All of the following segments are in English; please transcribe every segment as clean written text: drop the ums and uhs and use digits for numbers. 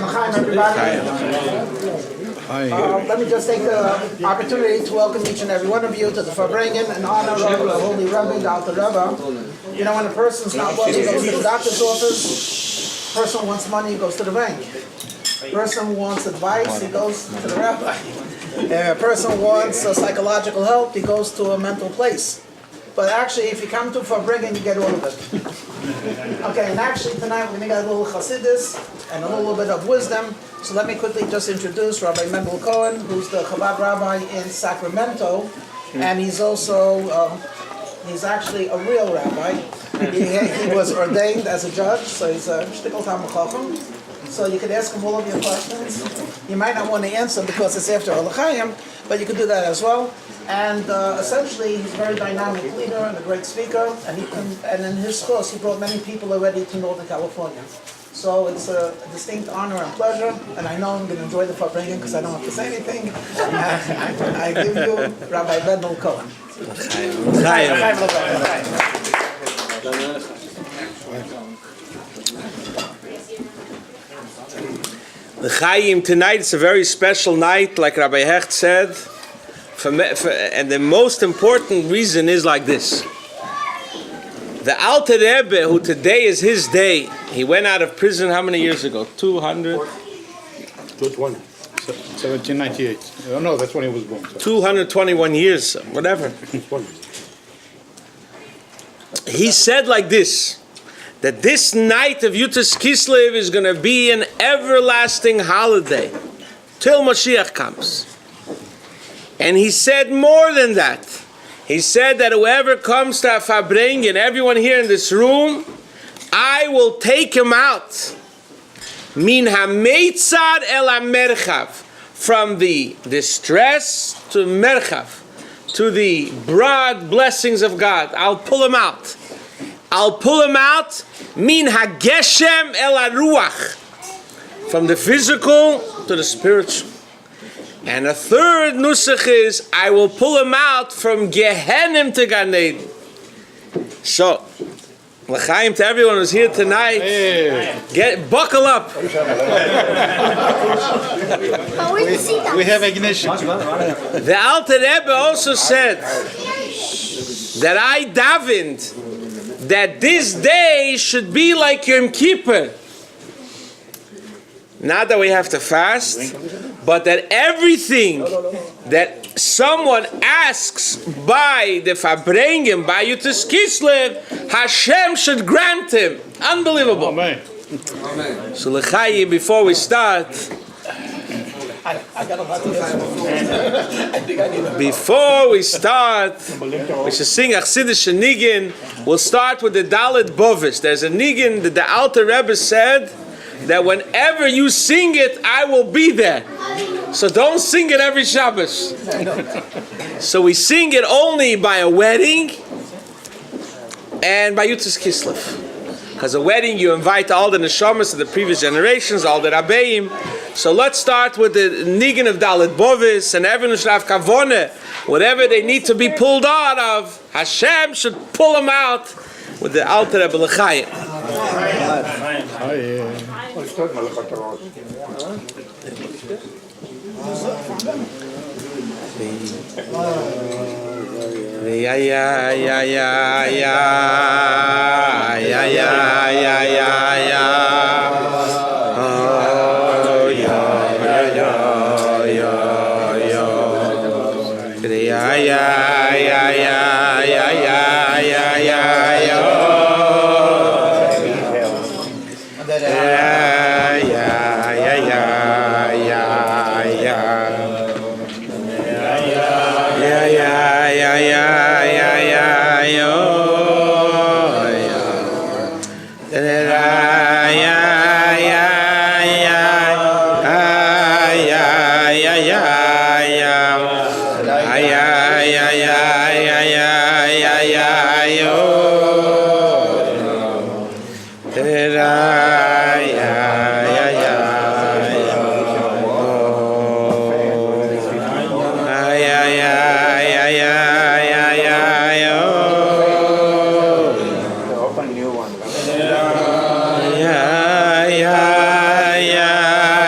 L'chaim, everybody. Let me just take the opportunity to welcome each and every one of you to the Farbrengen in honor of the Holy Rabbi, the Alter Rebbe. You know, when a person's not well, he goes to the doctor's office. Person wants money, he goes to the bank. Person wants advice, he goes to the rabbi. A person wants psychological help, he goes to a mental place. But actually, if you come to Farbrengen, you get all of it. Okay, and actually tonight we're going to get a little Chassidus and a little bit of wisdom. So let me quickly just introduce Rabbi Mendy Cohen, who's the Chabad Rabbi in Sacramento. And he's also, he's actually a real rabbi. He was ordained as a judge, so he's a shtickle Talmid Chacham. So you could ask him all of your questions. You might not want to answer because it's after L'chaim, but you could do that as well. And essentially, he's a very dynamic leader and a great speaker. And in his course, he brought many people already to Northern California. So it's a distinct honor and pleasure. And I know I'm going to enjoy the Farbrengen because I don't have to say anything. I give you Rabbi Mendy Cohen. L'chaim, tonight it's a very special night, like Rabbi Hecht said, and the most important reason is like this. The Alter Rebbe, who today is his day, he went out of prison how many years ago? 1798. No, that's when he was born. 221 years, whatever. He said like this, that this night of Yud Tes Kislev is going to be an everlasting holiday till Mashiach comes. And he said more than that. He said that whoever comes to Farbrengen, everyone here in this room, I will take him out. Min ha-meitzad el ha-merchav, from the distress to merchav, to the broad blessings of God. I'll pull him out. I'll pull him out, min ha-geshem el ha-ruach, from the physical to the spiritual. And a third nusach is, I will pull him out from Gehenim to Gan Eden. So, l'chaim to everyone who's here tonight, buckle up. We have ignition. The Alter Rebbe also said that I davened that this day should be like Yom Kippur. Not that we have to fast, but that everything that someone asks by the Farbrengen, by Yud Tes Kislev, Hashem should grant him. Unbelievable. Amen. So l'chaim, before we start, before we start, we should sing Achsidish Nigin. We'll start with the Dalet Bovis. There's a Nigin that the Alter Rebbe said that whenever you sing it, I will be there. So don't sing it every Shabbos. So we sing it only by a wedding and by Yud Tes Kislev. Because a wedding, you invite all the neshamas of the previous generations, all the rabbeim. So let's start with the niggin of Dalet Bovis, and everyone should have kavoneh. Whatever they need to be pulled out of, Hashem should pull them out with the Alter Rebbe L'chaim. Yeah, yeah, yeah, yeah, yeah, yeah, yeah, yeah, yeah. Oh, yeah, yeah, yeah, yeah, yeah. Yeah, yeah, yeah, yeah, yeah, yeah, yeah, yeah. Yeah, yeah, yeah.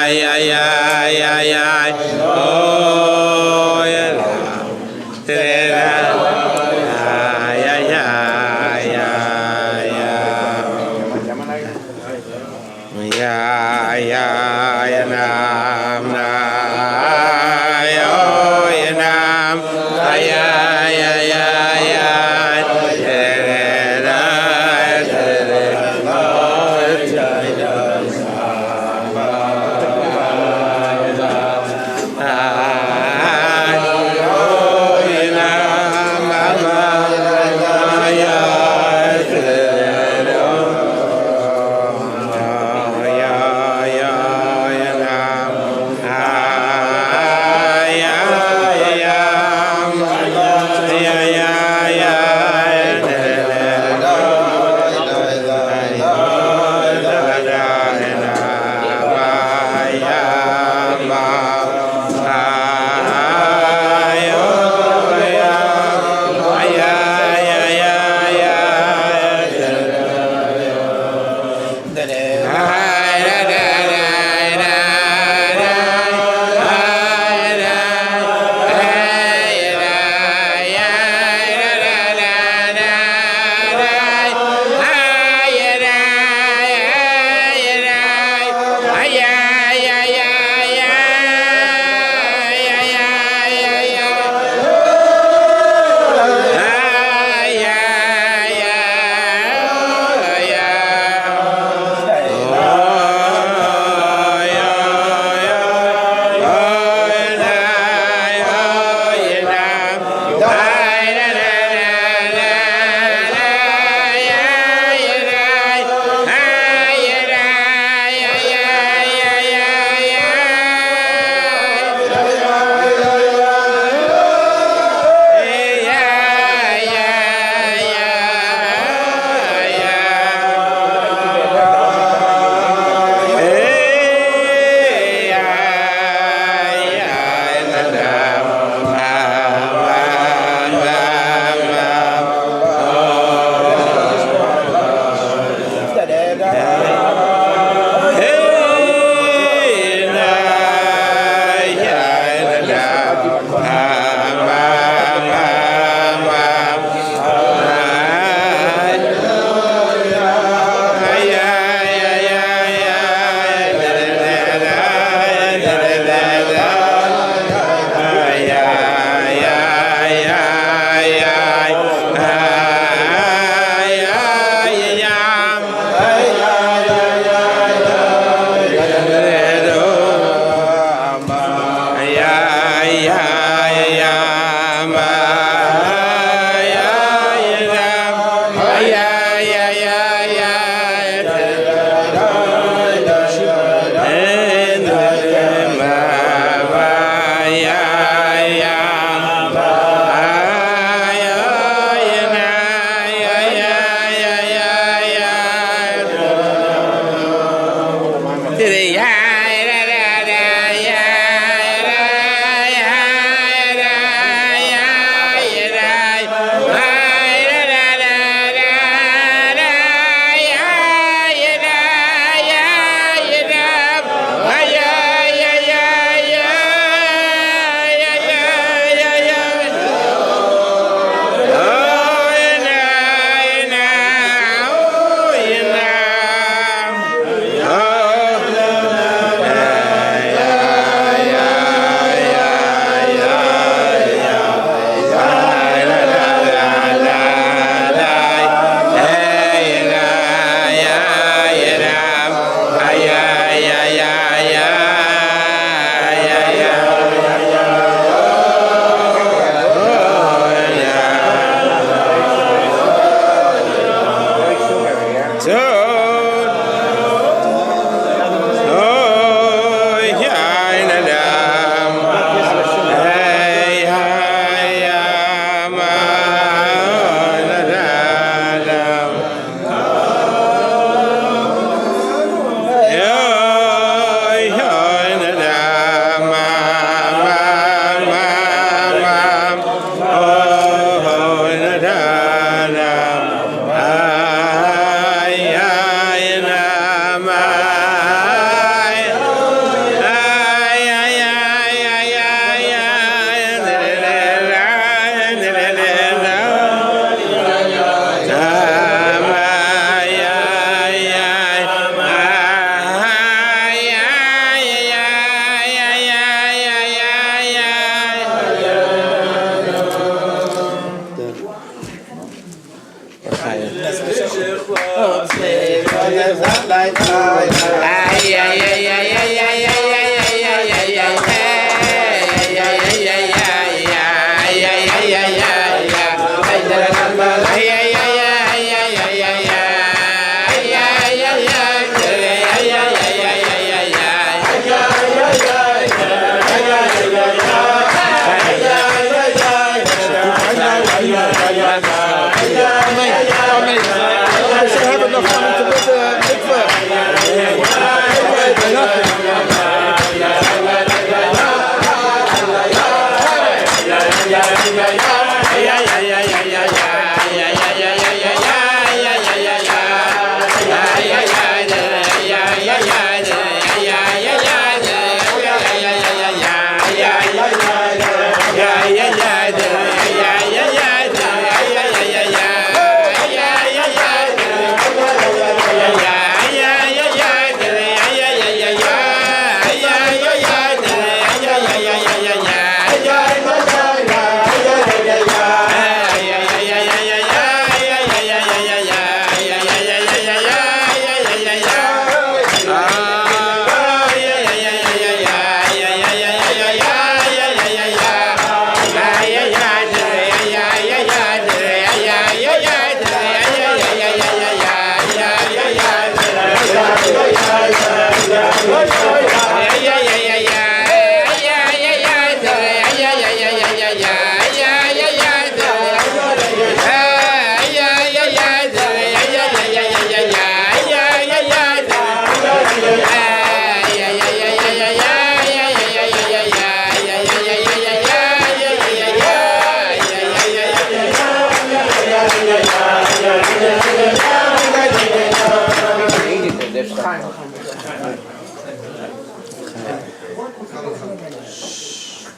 yeah.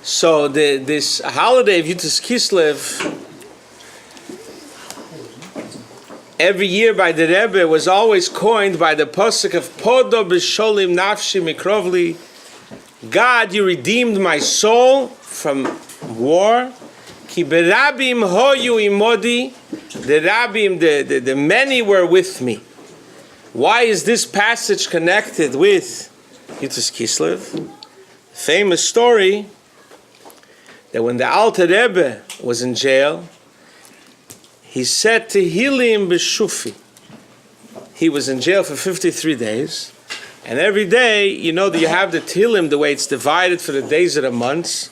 So this holiday of Yud Tes Kislev, every year by the Rebbe, was always coined by the pasuk of Podo b'sholim nafshi mikrovli. God, you redeemed my soul from war. Ki berabim hoyu imodi. The rabbim, the many were with me. Why is this passage connected with Yud Tes Kislev? Famous story that when the Alter Rebbe was in jail, he said Tehillim b'shufi. He was in jail for 53 days, and every day, you know that you have the Tehillim, the way it's divided for the days of the months,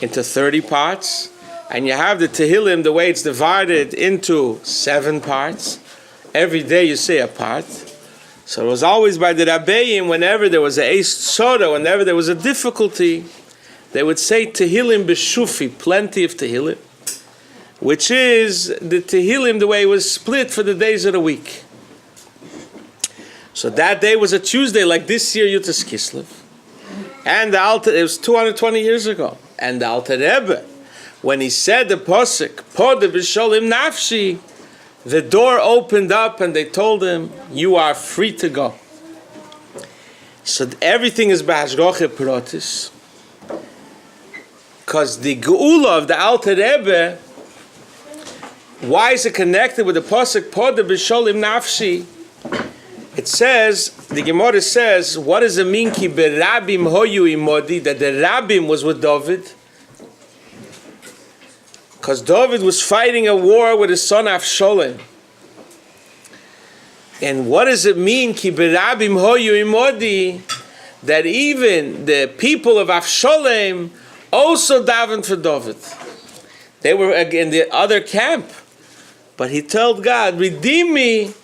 into 30 parts, and you have the Tehillim, the way it's divided into 7 parts. Every day you say a part. So it was always by the Rabbeim, whenever there was a Eis Tzora, whenever there was a difficulty, they would say Tehillim b'shufi, plenty of Tehillim, which is the Tehillim the way it was split for the days of the week. So that day was a Tuesday, like this year, Yud Tes Kislev. And it was 220 years ago. And the Alter Rebbe, when he said the pasuk, Podo b'sholim nafshi, the door opened up and they told him, you are free to go. So everything is b'hashgacha pratis. Because the geula of the Alter Rebbe, why is it connected with the pasuk Podo b'sholim nafshi? It says, the Gemara says, what does it mean ki berabim hoyu imodi, that the rabbim was with David? Because David was fighting a war with his son Avshalom. And what does it mean ki berabim hoyu imodi, that even the people of Avshalom also davened for David? They were in the other camp. But he told God, redeem me,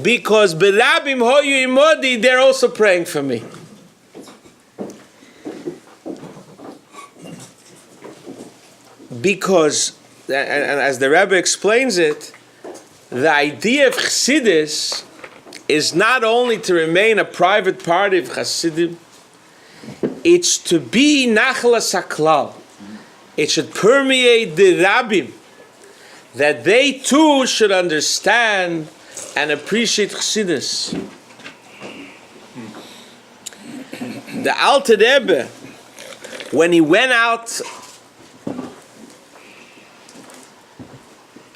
because berabim hoyu imodi, they're also praying for me. Because, and as the Rebbe explains it, the idea of Chassidus is not only to remain a private party of Chassidim, it's to be nachlas haklal. It should permeate the rabbim, that they too should understand and appreciate Chassidus. The Alter Rebbe, when he went out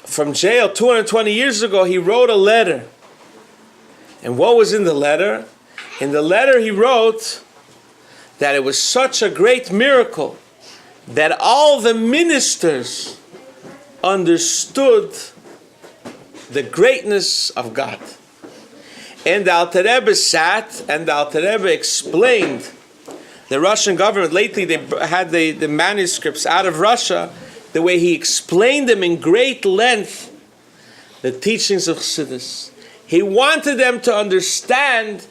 from jail 220 years ago, he wrote a letter. And what was in the letter? In the letter he wrote that it was such a great miracle that all the ministers understood the greatness of God. And the Alter Rebbe sat and the Alter Rebbe explained. The Russian government, lately they had the manuscripts out of Russia, the way he explained them in great length, the teachings of Chassidus. He wanted them to understand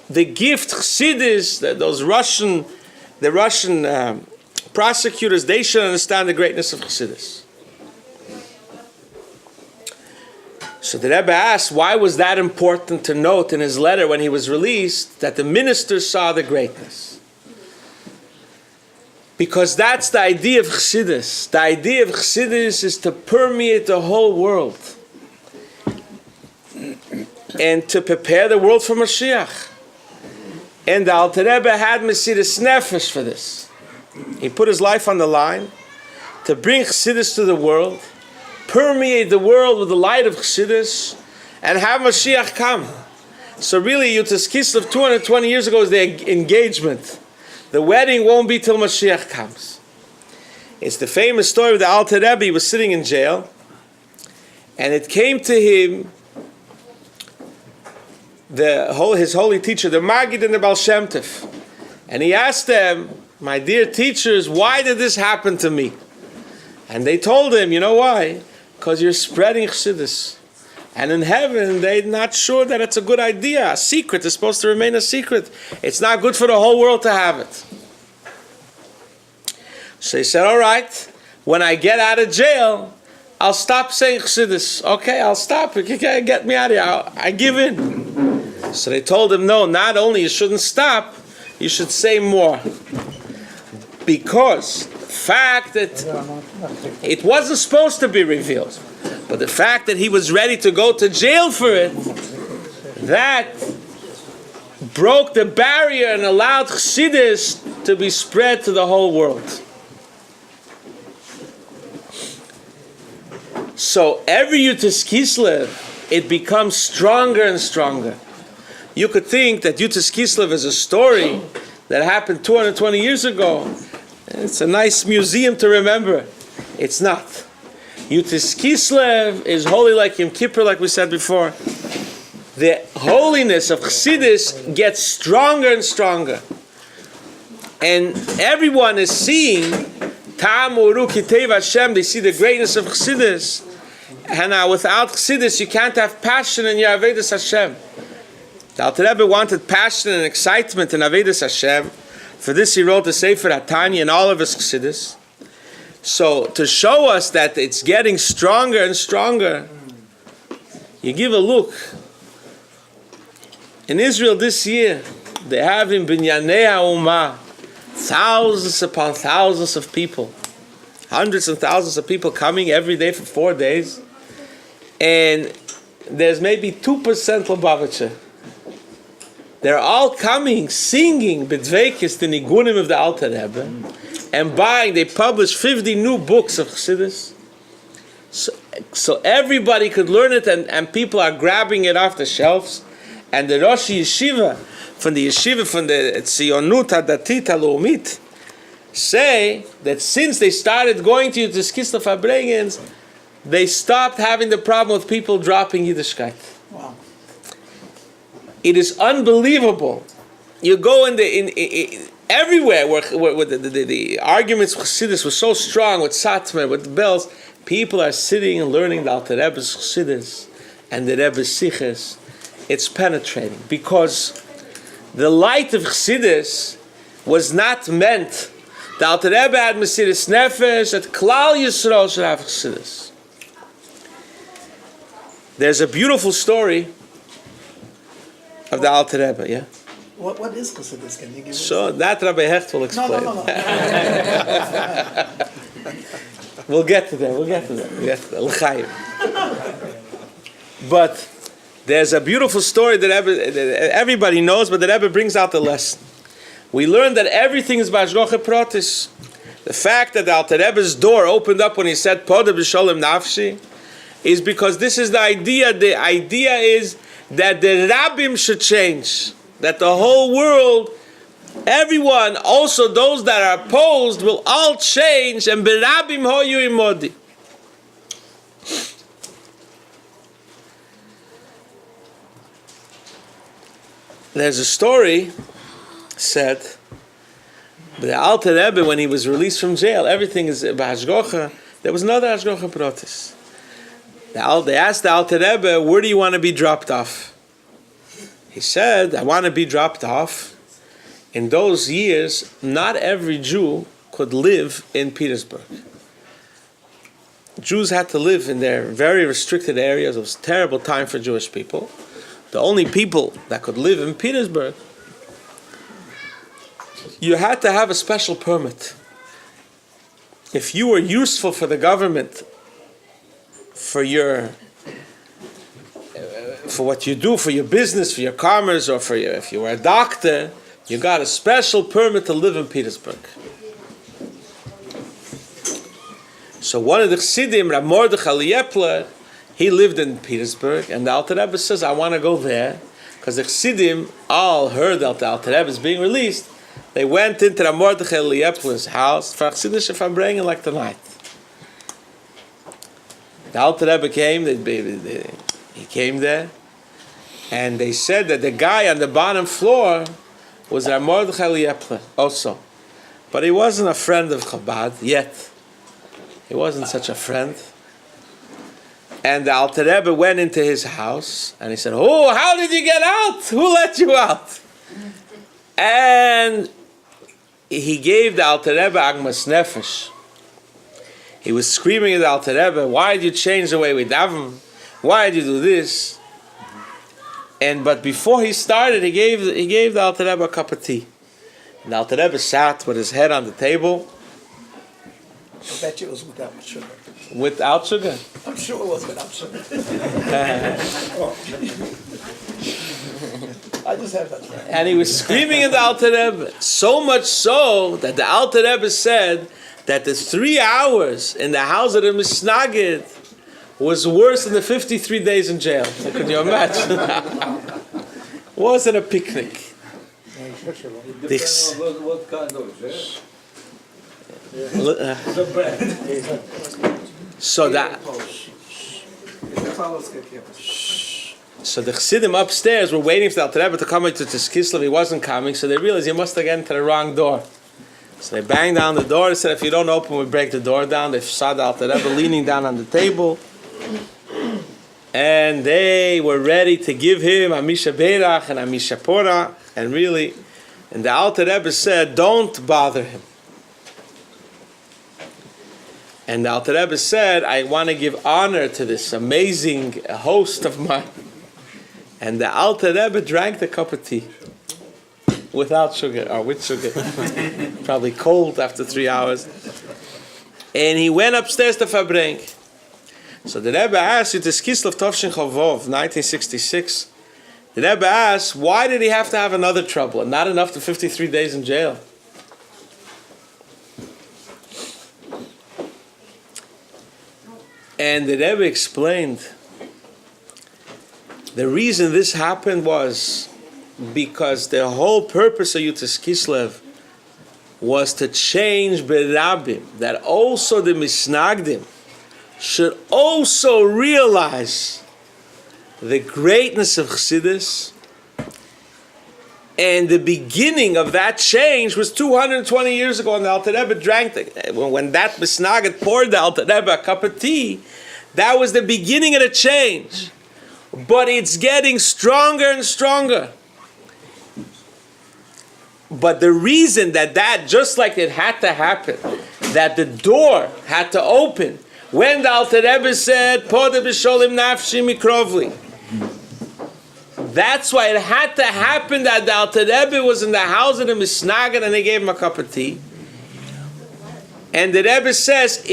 the gift Chassidus, the Russian prosecutors, they should understand the greatness of Chassidus. So the Rebbe asked, why was that important to note in his letter when he was released, that the ministers saw the greatness? Because that's the idea of Chassidus. The idea of Chassidus is to permeate the whole world and to prepare the world for Mashiach. And the Alter Rebbe had Mesiras Nefesh for this. He put his life on the line to bring Chassidus to the world, permeate the world with the light of Chassidus, and have Mashiach come. So really, Yud Tes Kislev 220 years ago is the engagement. The wedding won't be till Mashiach comes. It's the famous story of the Alter Rebbe. He was sitting in jail, and it came to him, his holy teacher, the Maggid and the Baal Shem Tov, and he asked them, my dear teachers, why did this happen to me? And they told him, you know why? Because you're spreading Chassidus. And in heaven, they're not sure that it's a good idea. A secret is supposed to remain a secret. It's not good for the whole world to have it. So he said, all right, when I get out of jail, I'll stop saying Chassidus. Okay, I'll stop. You can't get me out of here. I give in. So they told him, no, not only you shouldn't stop, you should say more. Because the fact that it wasn't supposed to be revealed, but the fact that he was ready to go to jail for it, that broke the barrier and allowed Chassidus to be spread to the whole world. So every Yud Tes Kislev, it becomes stronger and stronger. You could think that Yud Tes Kislev is a story that happened 220 years ago. It's a nice museum to remember. It's not. Yud Tes Kislev is holy like Yom Kippur, like we said before. The holiness of Chassidus gets stronger and stronger. And everyone is seeing Ta'am Uru Kitev Hashem. They see the greatness of Chassidus. And now without Chassidus, you can't have passion in your Avedus Hashem. The Alter Rebbe wanted passion and excitement in Avedus Hashem. For this he wrote the Sefer HaTanya and all of his Chassidus. So to show us that it's getting stronger and stronger, you give a look. In Israel this year, they have in Binyanei HaUmah thousands upon thousands of people. Hundreds and thousands of people coming every day for 4 days. And there's maybe 2% Lubavitcher. They're all coming, singing B'dveikis, the Nigunim of the Alter Rebbe, and buying. They published 50 new books of Chassidus. So everybody could learn it, and people are grabbing it off the shelves. And the Rosh Yeshiva, from the Tzionut HaDatit HaLeumit, say that since they started going to Yud Tes Kislev Farbrengen, they stopped having the problem with people dropping Yiddishkeit. Wow. It is unbelievable. You go in everywhere where the arguments with Chassidus were so strong, with Satmar, with the bells, people are sitting and learning the Alter Rebbe's Chassidus and the Rebbe's Siches. It's penetrating because the light of Chassidus was not meant. The Alter Rebbe had Mesiras Nefesh that Klal Yisrael should have Chassidus. There's a beautiful story of the Alter Rebbe, yeah? What is Chassidus? Can you give So that Rabbi Hecht will explain. No. We'll get to that. L'chaim. But there's a beautiful story that everybody knows, but the Rebbe brings out the lesson. We learned that everything is b'hashgacha pratis. The fact that the Alter Rebbe's door opened up when he said Poda b'sholem nafshi is because this is the idea. The idea is that the rabbim should change. That the whole world, everyone, also those that are opposed, will all change. And b'rabbim hoyu imodi. There's a story said, the Alter Rebbe, when he was released from jail, everything is b'hashgacha. There was another hashgacha pratis. They asked the Alter Rebbe, where do you want to be dropped off? He said, I want to be dropped off. In those years, not every Jew could live in Petersburg. Jews had to live in their very restricted areas. It was a terrible time for Jewish people. The only people that could live in Petersburg, you had to have a special permit. If you were useful for the government, for what you do, for your business, for your commerce, or if you were a doctor, you got a special permit to live in Petersburg. So one of the Chassidim, Rav Mordechai Liepler, he lived in Petersburg, and the Alter Rebbe says, I want to go there, because the Chassidim all heard that the Alter Rebbe is being released. They went into Rav Mordechai Liepler's house for Chassidus Farbrengen like tonight. The Alter Rebbe came, he came there, and they said that the guy on the bottom floor was Rav Mordechai Liepler also. But he wasn't a friend of Chabad yet. He wasn't such a friend. And the Alter Rebbe went into his house, and he said, oh, how did you get out? Who let you out? And he gave the Alter Rebbe Agmas Nefesh. He was screaming at the Alter Rebbe, why did you change the way we daven? Why did you do this? But before he started, he gave the Alter Rebbe a cup of tea. The Alter Rebbe sat with his head on the table. I bet you it was without sugar. Without sugar. I'm sure it was without sugar. I just have that. And he was screaming at the Alter Rebbe. So much so that the Alter Rebbe said that the 3 hours in the house of the Misnagid was worse than the 53 days in jail. Could you imagine? Wasn't a picnic. This. What kind of So that. So the Chassidim upstairs were waiting for the Alter Rebbe to come into Tes Kislev. He wasn't coming, so they realized he must have gotten to the wrong door. So they banged down the door. They said, if you don't open, we break the door down. They saw the Alter Rebbe leaning down on the table. And they were ready to give him Amisha Beirach and Amisha Porah. And really, and the Alter Rebbe said, don't bother him. And the Alter Rebbe said, I want to give honor to this amazing host of mine. And the Alter Rebbe drank the cup of tea. Without sugar, or with sugar. Probably cold after 3 hours. And he went upstairs to Farbrengen. So the Rebbe asked, Yud Tes Kislev Tovshin Chavov, 1966. The Rebbe asked, why did he have to have another trouble? And not enough to 53 days in jail. And the Rebbe explained, the reason this happened was because the whole purpose of Yud Tes Kislev was to change Berabim, that also the Misnagdim should also realize the greatness of Chassidus. And the beginning of that change was 220 years ago, and the Alter Rebbe drank when that Misnagid poured the Alter Rebbe a cup of tea. That was the beginning of the change. But it's getting stronger and stronger. But the reason that just like it had to happen, that the door had to open, when the Alter Rebbe said, Podeh b'sholim nafshi mikrovli, that's why it had to happen that the Alter Rebbe was in the house of the Misnagid and they gave him a cup of tea. And the Rebbe says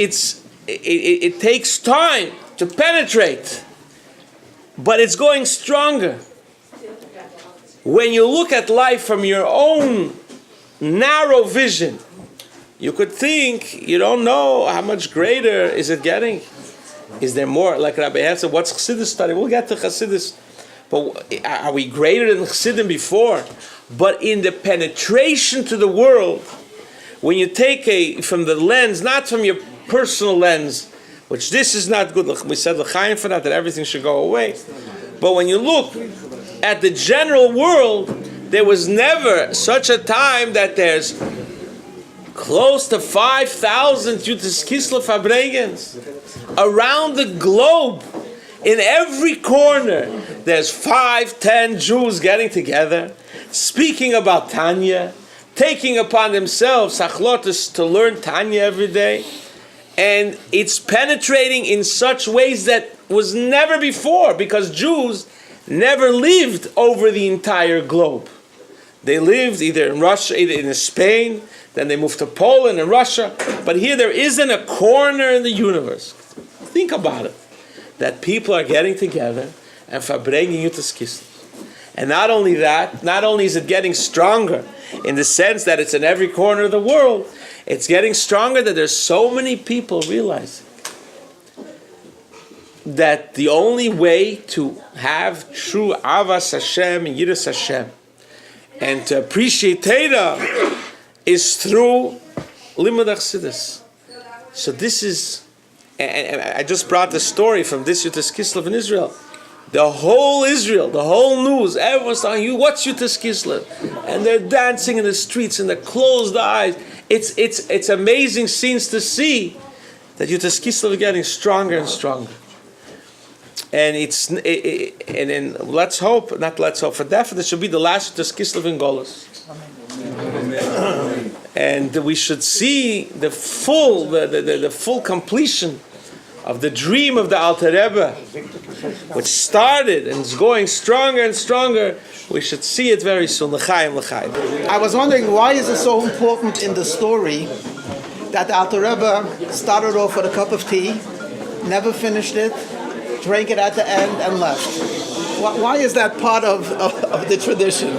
it takes time to penetrate, but it's going stronger. When you look at life from your own narrow vision, you could think, you don't know how much greater is it getting. Is there more? Like Rabbi had said, what's Chassidus study? We'll get to Chassidus. But are we greater than Chassidim before? But in the penetration to the world, when you take from the lens, not from your personal lens, which this is not good. We said l'chaim for that everything should go away. But when you look at the general world, there was never such a time that there's close to 5,000 Yud Tes Kislev Farbrengens around the globe. In every corner, there's 5-10 Jews getting together, speaking about Tanya, taking upon themselves achlotus to learn Tanya every day, and it's penetrating in such ways that was never before, because Jews never lived over the entire globe. They lived either in Russia, either in Spain, then they moved to Poland and Russia, but here there isn't a corner in the universe. Think about it. That people are getting together and Farbrengen Yud Tes Kislev. And not only that, not only is it getting stronger in the sense that it's in every corner of the world, it's getting stronger that there's so many people realizing that the only way to have true Avas Hashem and Yiras Hashem and to appreciate Torah is through Limud Chassidus. So this is, and I just brought the story from this Yud Tes Kislev in Israel. The whole Israel, the whole news, everyone's talking, you, what's Yud Tes Kislev? And they're dancing in the streets and they close the eyes. It's amazing scenes to see that Yud Tes Kislev is getting stronger and stronger. And let's hope, for definite, it should be the last Yud Tes Kislev in Golus. And we should see the full completion of the dream of the Alter Rebbe which started and is going stronger and stronger, we should see it very soon. L'chaim, l'chaim. I was wondering, why is it so important in the story that the Alter Rebbe started off with a cup of tea, never finished it, drank it at the end, and left? Why is that part of the tradition?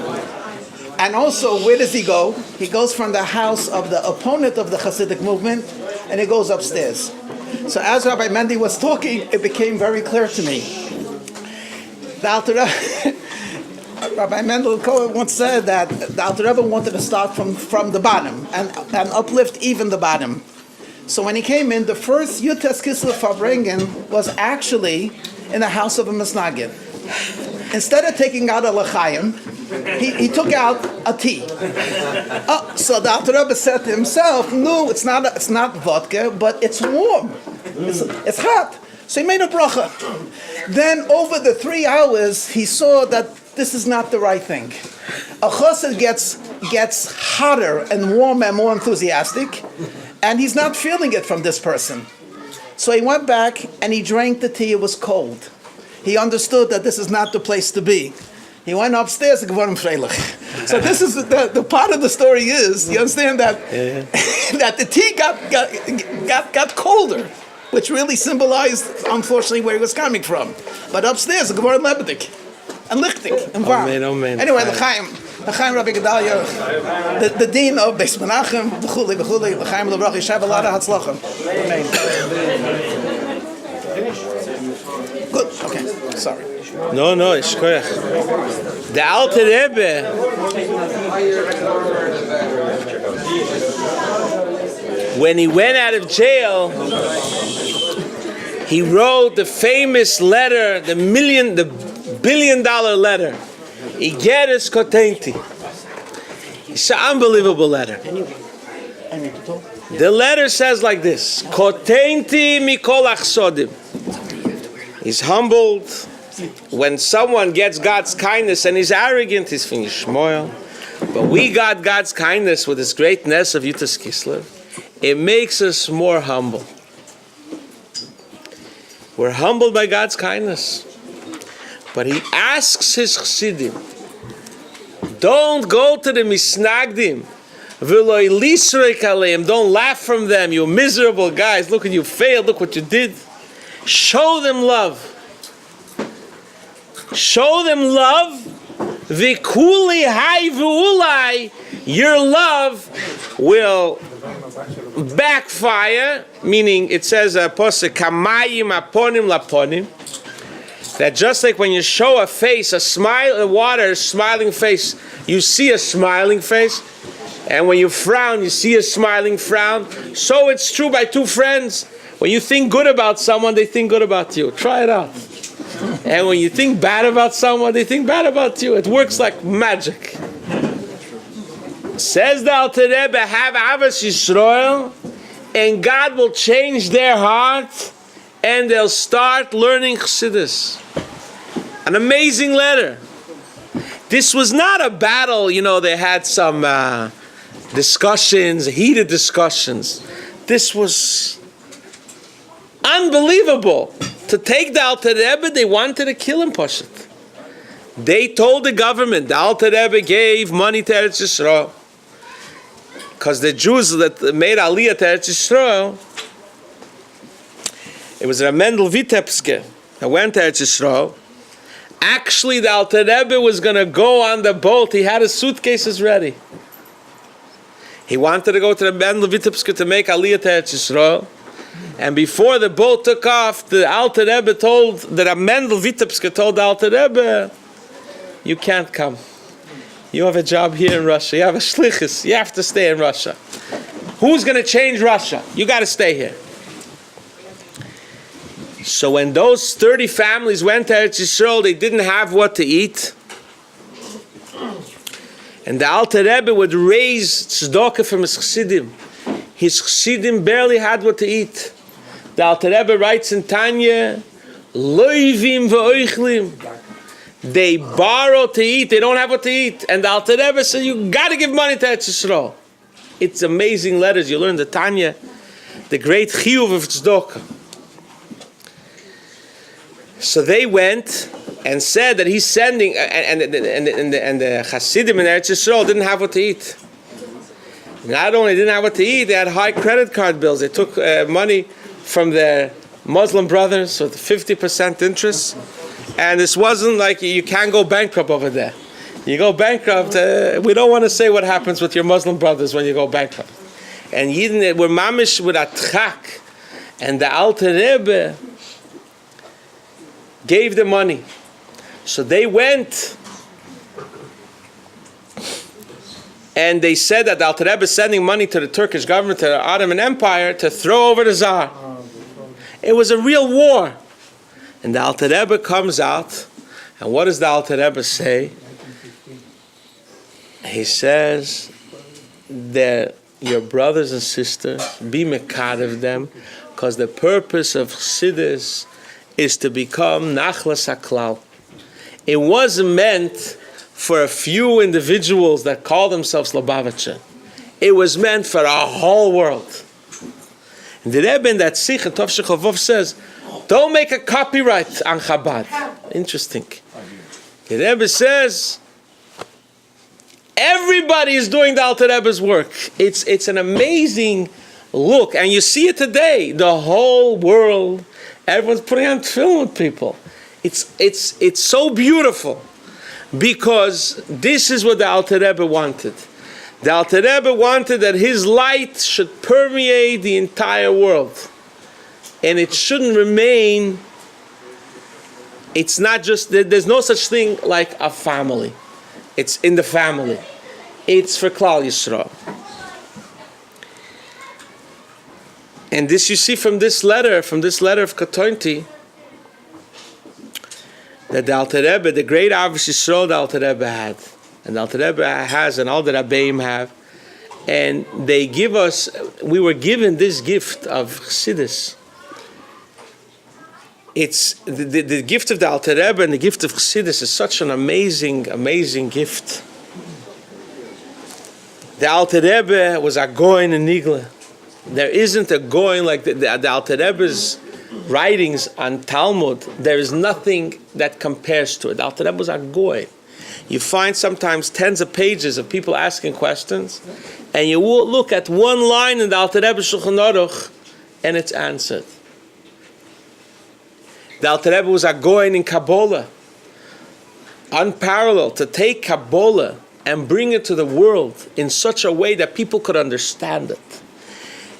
And also, where does he go? He goes from the house of the opponent of the Hasidic movement, and he goes upstairs. So as Rabbi Mendy was talking, it became very clear to me. The Alter Rebbe, Rabbi Mendel Cohen once said that the Alter Rebbe wanted to start from the bottom and uplift even the bottom. So when he came in, the first Yud Tes Kislev Farbrengen was actually in the house of a Misnagid. Instead of taking out a l'chaim, he took out a tea. So the Alter Rebbe said to himself, no, it's not vodka, but it's warm. It's hot. So he made a bracha. Then over the 3 hours, he saw that this is not the right thing. A chassid gets hotter and warmer and more enthusiastic, and he's not feeling it from this person. So he went back and he drank the tea. It was cold. He understood that this is not the place to be. He went upstairs and geworden freilich. So this is the part of the story is, you understand that that the tea got colder, which really symbolized, unfortunately, where he was coming from. But upstairs, geworden lebendig and lichtig and warm. Amen. Anyway, l'chaim Rabbi Gedalia, the dean of Beis Menachem, v'chuli, l'chaim l'brach, yishav alada hatzlachem. Amen. Good. Okay. Sorry. No, it's koyach. The Alter Rebbe, when he went out of jail, he wrote the famous letter, the $1 billion letter. Igeres Kotenti. It's an unbelievable letter. The letter says like this: Kotenti mikol achsodim. He's humbled when someone gets God's kindness, and he's arrogant. He's finished shmoel. But we got God's kindness with this greatness of Yud Tes Kislev. It makes us more humble. We're humbled by God's kindness. But he asks his chassidim, don't go to the misnagdim. Don't laugh from them, you miserable guys. Look at you failed, look what you did. Show them love. Show them love. Vikuli hai v'ulai. Your love will backfire, meaning it says posek kamayim aponim laponim. That just like when you show a face, a smiling face, you see a smiling face. And when you frown, you see a smiling frown. So it's true by two friends. When you think good about someone, they think good about you. Try it out. And when you think bad about someone, they think bad about you. It works like magic. Says the Alter Rebbe, have Avos Yisrael, and God will change their heart, and they'll start learning Chassidus. An amazing letter. This was not a battle, they had some discussions, heated discussions. This was unbelievable. To take the Alter Rebbe, they wanted to kill him, Pashat. They told the government, the Alter Rebbe gave money to Eretz Yisrael. Because the Jews that made Aliyah to Eretz Yisrael, it was a Mendel Vitebske that went to Eretz Yisrael. Actually, the Alter Rebbe was going to go on the boat. He had his suitcases ready. He wanted to go to the Mendel Vitebske to make Aliyah to Eretz Yisrael. And before the boat took off, the Alter Rebbe told, the Mendel Vitebske told the Alter Rebbe, you can't come. You have a job here in Russia. You have a shlichus. You have to stay in Russia. Who's going to change Russia? You got to stay here. So when those 30 families went to Eretz Yisrael, they didn't have what to eat. And the Alter Rebbe would raise tzedakah from his chassidim. His chassidim barely had what to eat. The Alter Rebbe writes in Tanya, loivim v'oichlim. They borrow to eat. They don't have what to eat. And the Alter Rebbe said, you got to give money to Eretz Yisrael. It's amazing letters. You learn the Tanya, the great chiyuv of tzedakah. So they went and said that he's sending, and the Hasidim in Eretz Yisrael didn't have what to eat. Not only didn't have what to eat, they had high credit card bills. They took money from their Muslim brothers with 50% interest. And this wasn't like you can't go bankrupt over there. You go bankrupt, we don't want to say what happens with your Muslim brothers when you go bankrupt. And Yidden were mamish with a tchak. And the Alter Rebbe gave the money. So they went and they said that the Alter Rebbe is sending money to the Turkish government, to the Ottoman Empire, to throw over the Tsar. It was a real war. And the Alter Rebbe comes out, and what does the Alter Rebbe say? He says that your brothers and sisters, be mekad of them, because the purpose of Chassidus is to become nachlas haklal. It wasn't meant for a few individuals that call themselves Lubavitcher. It was meant for a whole world. And the Rebbe in that Sikh in Tov Shechavov says, don't make a copyright on Chabad. Interesting. The Rebbe says, everybody is doing the Alter Rebbe's work. It's an amazing look. And you see it today. The whole world, everyone's putting on film with people. It's so beautiful. Because this is what the Alter Rebbe wanted. The Alter Rebbe wanted that his light should permeate the entire world. And it shouldn't remain, it's not just, there's no such thing like a family. It's in the family. It's for Klal Yisrael. And this you see from this letter of Katonti, that the Alter Rebbe, the great Ahavas Yisrael the Alter Rebbe had, and the Alter Rebbe has, and all the Rabbeim have, and they give us, we were given this gift of Chassidus. It's the gift of the Alter Rebbe and the gift of Chassidus is such an amazing, amazing gift. The Alter Rebbe was a Cohen in Nigla. There isn't a Cohen like the Alter Rebbe's writings on Talmud. There is nothing that compares to it. The Alter Rebbe was a Cohen. You find sometimes tens of pages of people asking questions, and you will look at one line in the Alter Rebbe Shulchan Aruch, and it's answered. The Alter Rebbe was a Cohen in Kabbalah, unparalleled, to take Kabbalah and bring it to the world in such a way that people could understand it.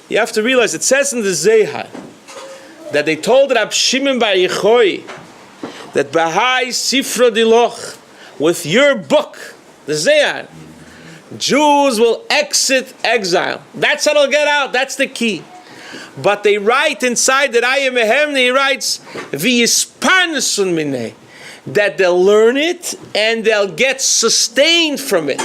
You have to realize, it says in the Zehar, that they told Rab Shimon Bar Yochai that Bahai Sifra Diloch, with your book, the Zehar, Jews will exit exile. That's how they'll get out. That's the key. But they write inside that I am a Hemni, he writes, V'yisparnesun minei, that they'll learn it and they'll get sustained from it.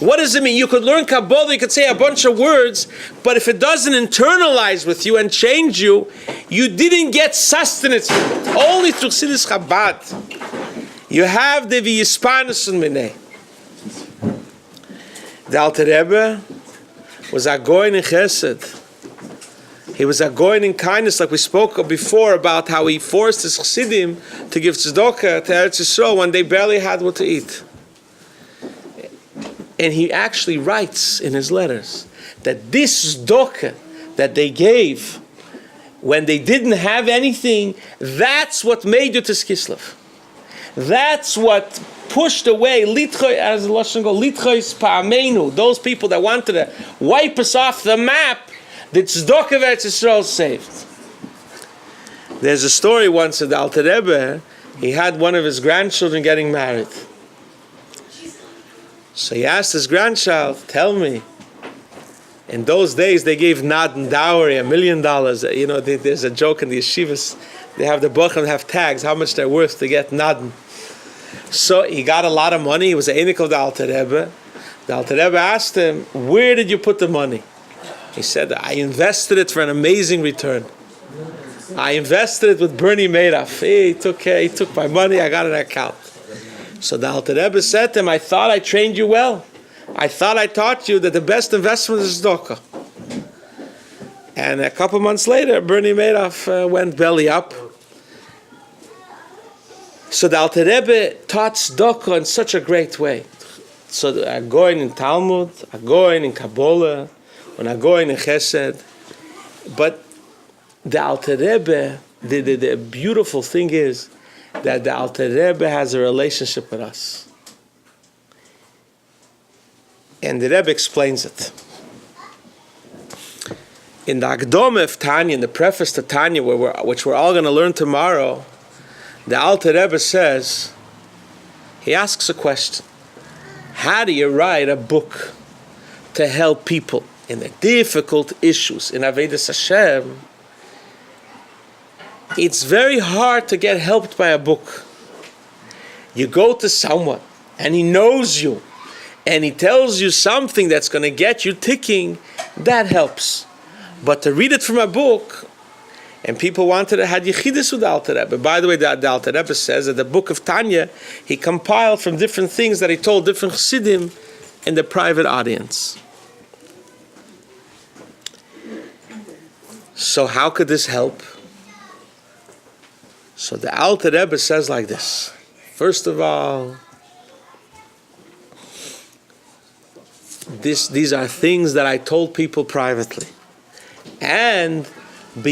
What does it mean? You could learn Kabbalah, you could say a bunch of words, but if it doesn't internalize with you and change you, you didn't get sustenance from it. Only through Chassidus Chabad. You have the V'yisparnesun minei. The Alter Rebbe was a Cohen in Chesed. He was a Cohen in kindness, like we spoke before about how he forced his Chassidim to give tzedakah to Eretz Yisrael when they barely had what to eat. And he actually writes in his letters that this tzedakah that they gave when they didn't have anything, that's what made Yud Tes Kislev. That's what pushed away, as the Lashon goes, litchois pa'amenu, those people that wanted to wipe us off the map. The tzedakah of Eretz Yisrael saved. There's a story once of the Alter Rebbe. He had one of his grandchildren getting married. So he asked his grandchild, tell me, in those days they gave Naden dowry, $1 million. You know, there's a joke in the yeshivas, they have the Bochum have tags, how much they're worth to get Naden. So he got a lot of money. He was an einik of the Alter Rebbe. The Alter Rebbe asked him, where did you put the money? He said, I invested it for an amazing return. I invested it with Bernie Madoff. He took my money, I got an account. So the Alter Rebbe said to him, I thought I trained you well. I thought I taught you that the best investment is tzedakah. And a couple months later, Bernie Madoff went belly up. So the Alter Rebbe taught tzedakah in such a great way. So I going in Talmud, I going in Kabbalah, and I going in Chesed. But the Alter Rebbe, the beautiful thing is that the Alter Rebbe has a relationship with us. And the Rebbe explains it. In the Akdome of Tanya, in the preface to Tanya, which we're all going to learn tomorrow, the Alter Rebbe says, he asks a question. How do you write a book to help people in the difficult issues in Avodas Hashem? It's very hard to get helped by a book. You go to someone and he knows you and he tells you something that's going to get you ticking, that helps. But to read it from a book, and people wanted to have yichidus with the Alter Rebbe. By the way, the Alter Rebbe says that the book of Tanya, he compiled from different things that he told different chassidim in the private audience. So how could this help? So the Alter Rebbe says like this. First of all, these are things that I told people privately. And I'm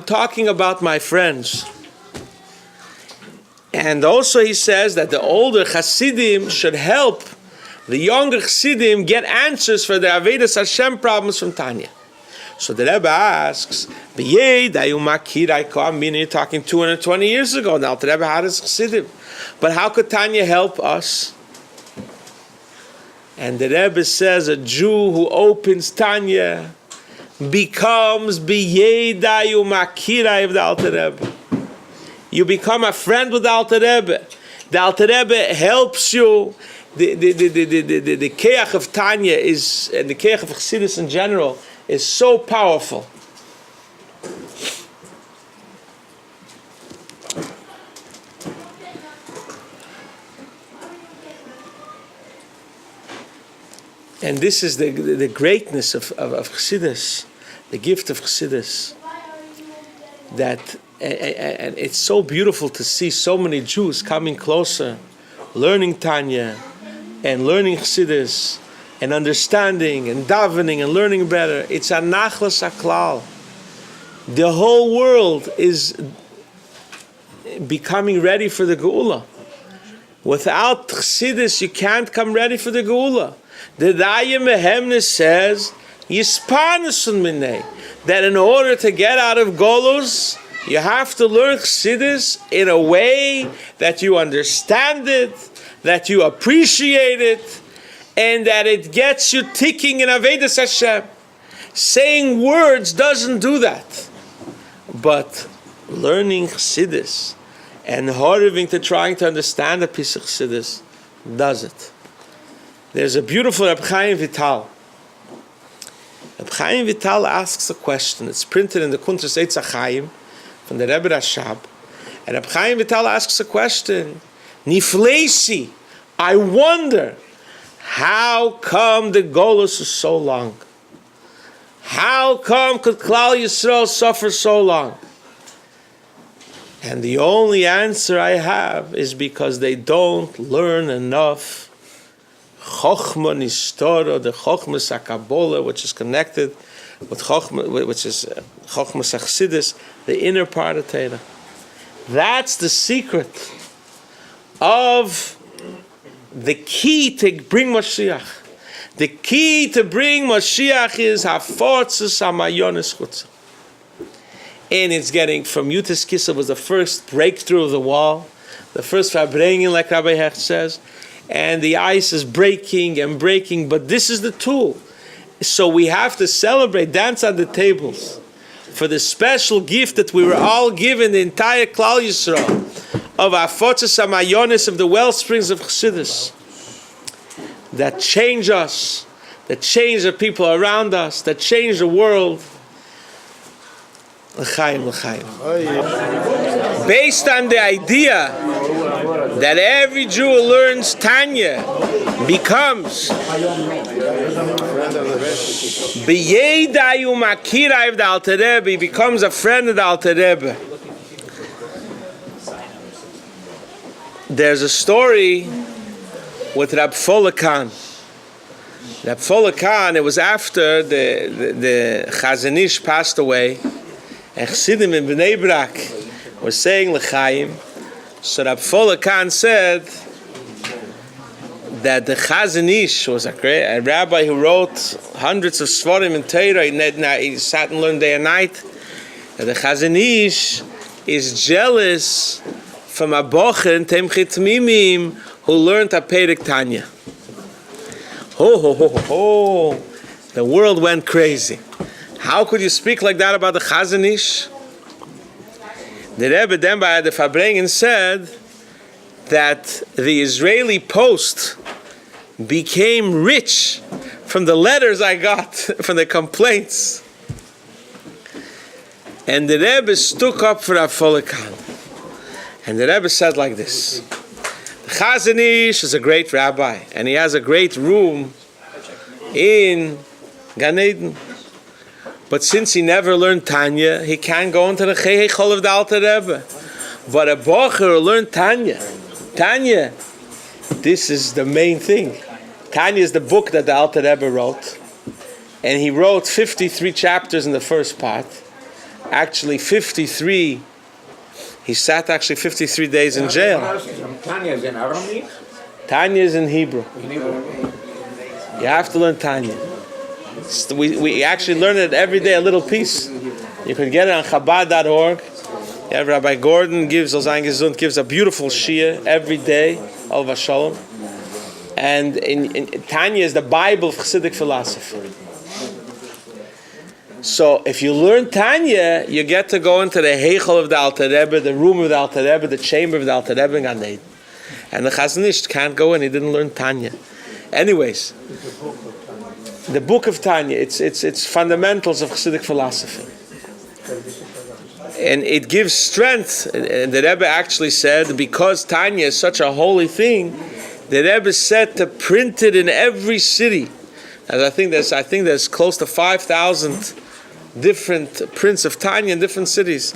talking about my friends. And also he says that the older Hasidim should help the younger Hasidim get answers for their Avodas Hashem problems from Tanya. So the Rebbe asks, you're talking 220 years ago now, the Rebbe had his Hasidim. But how could Tanya help us? And the Rebbe says a Jew who opens Tanya becomes b'yedayu makira of the Alter Rebbe. You become a friend with the Alter Rebbe. The Alter Rebbe helps you. The keach of Tanya is, and the keach of Chassidus in general, is so powerful. And this is the greatness of Chassidus, the gift of Chassidus. That, and it's so beautiful to see so many Jews coming closer, learning Tanya, and learning Chassidus, and understanding, and davening, and learning better. It's a nachlas haklal. The whole world is becoming ready for the Geula. Without Chassidus, you can't come ready for the Geula. The Daya Mehemnes says, Yispanusun Minei, that in order to get out of Golus, you have to learn Chassidus in a way that you understand it, that you appreciate it, and that it gets you ticking in Avodas Hashem. Saying words doesn't do that. But learning Chassidus and harving to trying to understand a piece of Chassidus does it. There's a beautiful Reb Chaim Vital. Reb Chaim Vital asks a question. It's printed in the Kuntres Eitz HaChaim from the Rebbe Rashab. And Reb Chaim Vital asks a question. Nifleisi, I wonder, how come the Golus is so long? How come could Klal Yisrael suffer so long? And the only answer I have is because they don't learn enough Chochma Nistora, the Chochma Sakabola, which is connected with Chochma, which is Chochma Sachsidis, the inner part of Torah. That's the secret of the key to bring Mashiach. The key to bring Mashiach is Hafortzes Hamayonis Chutza. And it's getting from Yud Tes Kislev was the first breakthrough of the wall, the first Farbrengen, like Rabbi Hecht says. And the ice is breaking and breaking, but this is the tool. So we have to celebrate, dance on the tables for the special gift that we were all given, the entire Klal Yisrael, of Afotzes Hamayonis, of the well springs of Chassidus, that change us, that change the people around us, that change the world. L'chaim, l'chaim. Based on the idea that every Jew who learns Tanya becomes B'yedayu Makira of the Alter Rebbe, becomes a friend of the Alter Rebbe. there's a story with Rab Folakan. Rab Folakan, it was after the Chazon Ish passed away, and Chassidim in Bnei Brak were saying L'chaim. So Rab Folakan said that the Chazon Ish was a rabbi who wrote hundreds of Svarim in Torah. He sat and learned day and night. And the Chazon Ish is jealous from a bochen Temchit Mimim who learned a Perek Tanya. The world went crazy. How could you speak like that about the Chazon Ish? The Rebbe then by the Farbrengen said that the Israeli Post became rich from the letters I got, from the complaints. And the Rebbe stuck up for Rav Folakan. And the Rebbe said like this: the Chazon Ish is a great rabbi, and he has a great room in Gan Eden. But since he never learned Tanya, he can't go into the Heichal of the Alter Rebbe. But a bocher who learned Tanya, this is the main thing. Tanya is the book that the Alter Rebbe wrote. And he wrote 53 chapters in the first part. Actually 53, he sat actually 53 days in jail. Tanya is in Aramaic? Tanya is in Hebrew. You have to learn Tanya. We actually learn it every day, a little piece. You can get it on Chabad.org. Yeah, Rabbi Gordon gives a beautiful shia every day, Al Vashalom. And in Tanya is the Bible of Chassidic philosophy. So if you learn Tanya, you get to go into the Heichal of the Alter Rebbe, the room of the Alter Rebbe, the chamber of the Alter Rebbe in Gan Eden. And the Chazon Ish can't go in, he didn't learn Tanya. Anyways, the book of Tanya, it's fundamentals of Chassidic philosophy. And it gives strength. And the Rebbe actually said, because Tanya is such a holy thing, the Rebbe said to print it in every city. And I think there's close to 5,000 different prints of Tanya in different cities,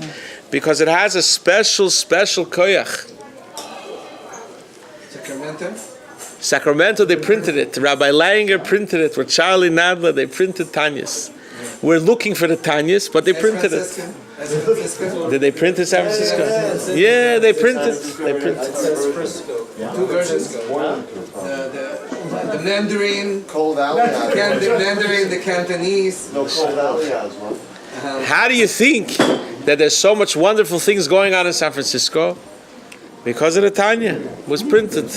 because it has a special koyach. Sacramento, they printed it. Rabbi Langer printed it. With Charlie Nadler, they printed Tanyas. We're looking for the Tanyas, but they printed it. Did they print in San Francisco? Yeah, they printed. They printed. Two versions. The Mandarin, the Mandarin, the Cantonese. No, Cold Valley has one. How do you think that there's so much wonderful things going on in San Francisco? Because of the Tanya. It was printed.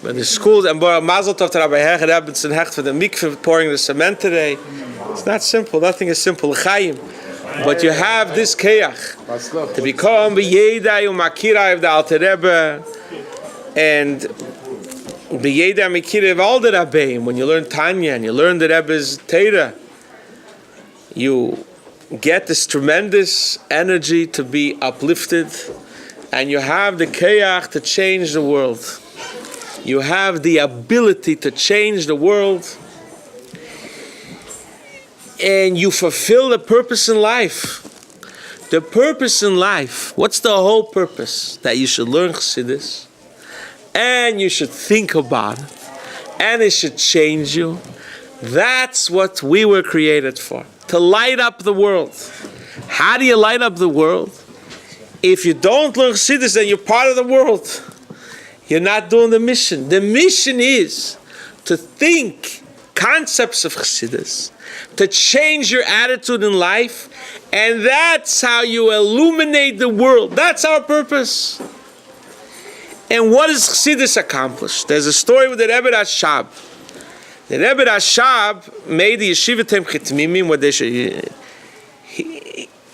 But the schools, and Mazel Tov to Rabbi Hecher Rebbetzin Hecht for the mikveh pouring the cement today. It's not simple. Nothing is simple. L'chaim. But you have this keach to become b'yedai u'makirai of the Alter Rebbe, and b'yedai u'makirai of all the Rabbeim. When you learn Tanya and you learn the Rebbe's Torah, you get this tremendous energy to be uplifted, and you have the keach to change the world. You have the ability to change the world, and you fulfill the purpose in life. The purpose in life, what's the whole purpose? That you should learn Chassidus, and you should think about it, and it should change you. That's what we were created for, to light up the world. How do you light up the world? If you don't learn Chassidus, then you're part of the world. You're not doing the mission. The mission is to think concepts of Chassidus, to change your attitude in life, and that's how you illuminate the world. That's our purpose. And what does Chassidus accomplish? There's a story with the Rebbe Rashab. The Rebbe Rashab made the yeshiva Temchit Mimim, where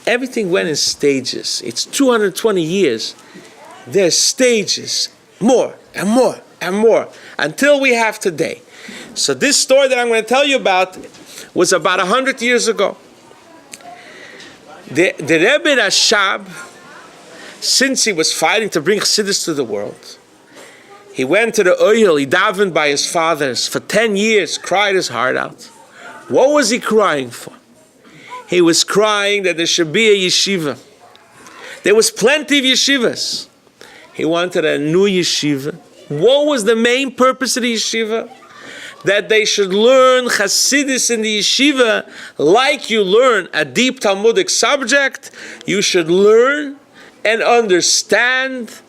everything went in stages. It's 220 years. There's stages. More and more and more until we have today. So this story that I'm going to tell you about was about 100 years ago. The Rebbe Rashab, since he was fighting to bring Chassidus to the world, he went to the Oyel, he davened by his fathers for 10 years, cried his heart out. What was he crying for? He was crying that there should be a yeshiva. There was plenty of yeshivas. He wanted a new yeshiva. What was the main purpose of the yeshiva? That they should learn Hasidus in the yeshiva like you learn a deep Talmudic subject. You should learn and understand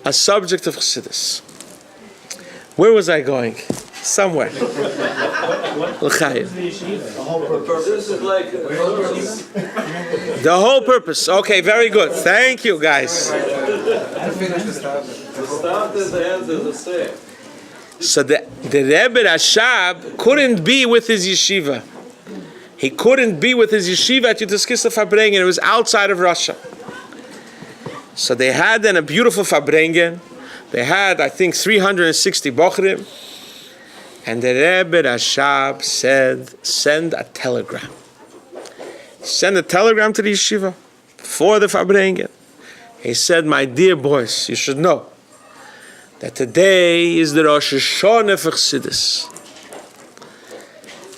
a subject of Hasidus. Where was I going? Somewhere. L'chaim. The whole purpose. Okay, very good. Thank you, guys. So the Rebbe Rashab couldn't be with his yeshiva. He couldn't be with his yeshiva at Yud Tes Kislev Farbrengen. It was outside of Russia. So they had then a beautiful Farbrengen. They had, I think, 360 bochrim. And the Rebbe Rashab said, send a telegram. Send a telegram to the yeshiva for the Farbrengen. He said, my dear boys, you should know that today is the Rosh Hashanah for Chassidus.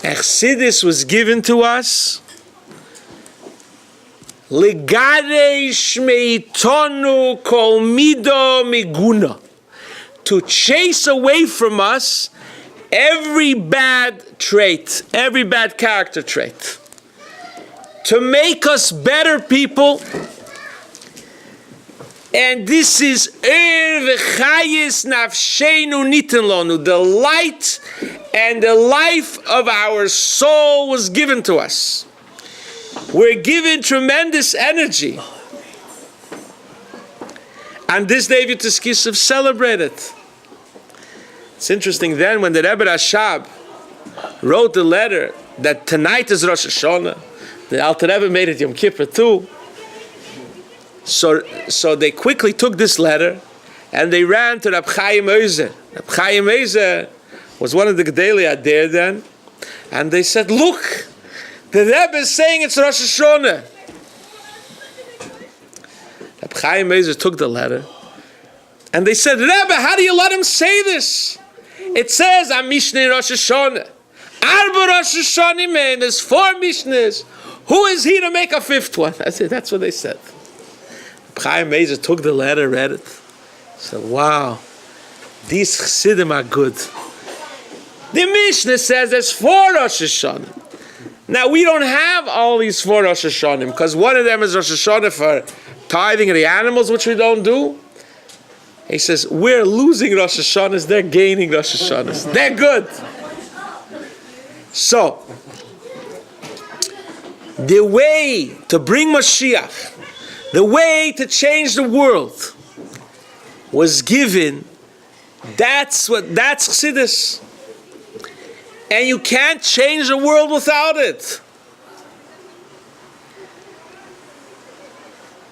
Chassidus was given to us Ligaresh meitonu kol mido miguna, to chase away from us every bad trait, every bad character trait, to make us better people. And this is v'chayis nafsheinu niten lonu, the light and the life of our soul was given to us. We're given tremendous energy. And this day Yud Tes Kislev celebrated. It's interesting then when the Rebbe Rashab wrote the letter that tonight is Rosh Hashanah, the Alter Rebbe made it Yom Kippur too. So they quickly took this letter and they ran to Rab Chaim Oizer. Rab Chaim Oizer was one of the Gedolei there then, and they said, look, the Rebbe is saying it's Rosh Hashanah. Rab Chaim Oizer took the letter and they said, Rebbe, how do you let him say this? It says, I'm Mishneh Rosh Hashanah. Arba Rosh Hashanah, man, there's 4 Mishnahs. Who is he to make a 5th one? That's what they said. Chaim Oizer took the letter, read it, said, wow, these Chassidim are good. The Mishnah says there's 4 Rosh Hashanah. Now we don't have all these 4 Rosh Hashanah because one of them is Rosh Hashanah for tithing of the animals, which we don't do. He says, we're losing Rosh Hashanahs, they're gaining Rosh Hashanahs. They're good. So, the way to bring Mashiach, the way to change the world was given. That's Chassidus. And you can't change the world without it.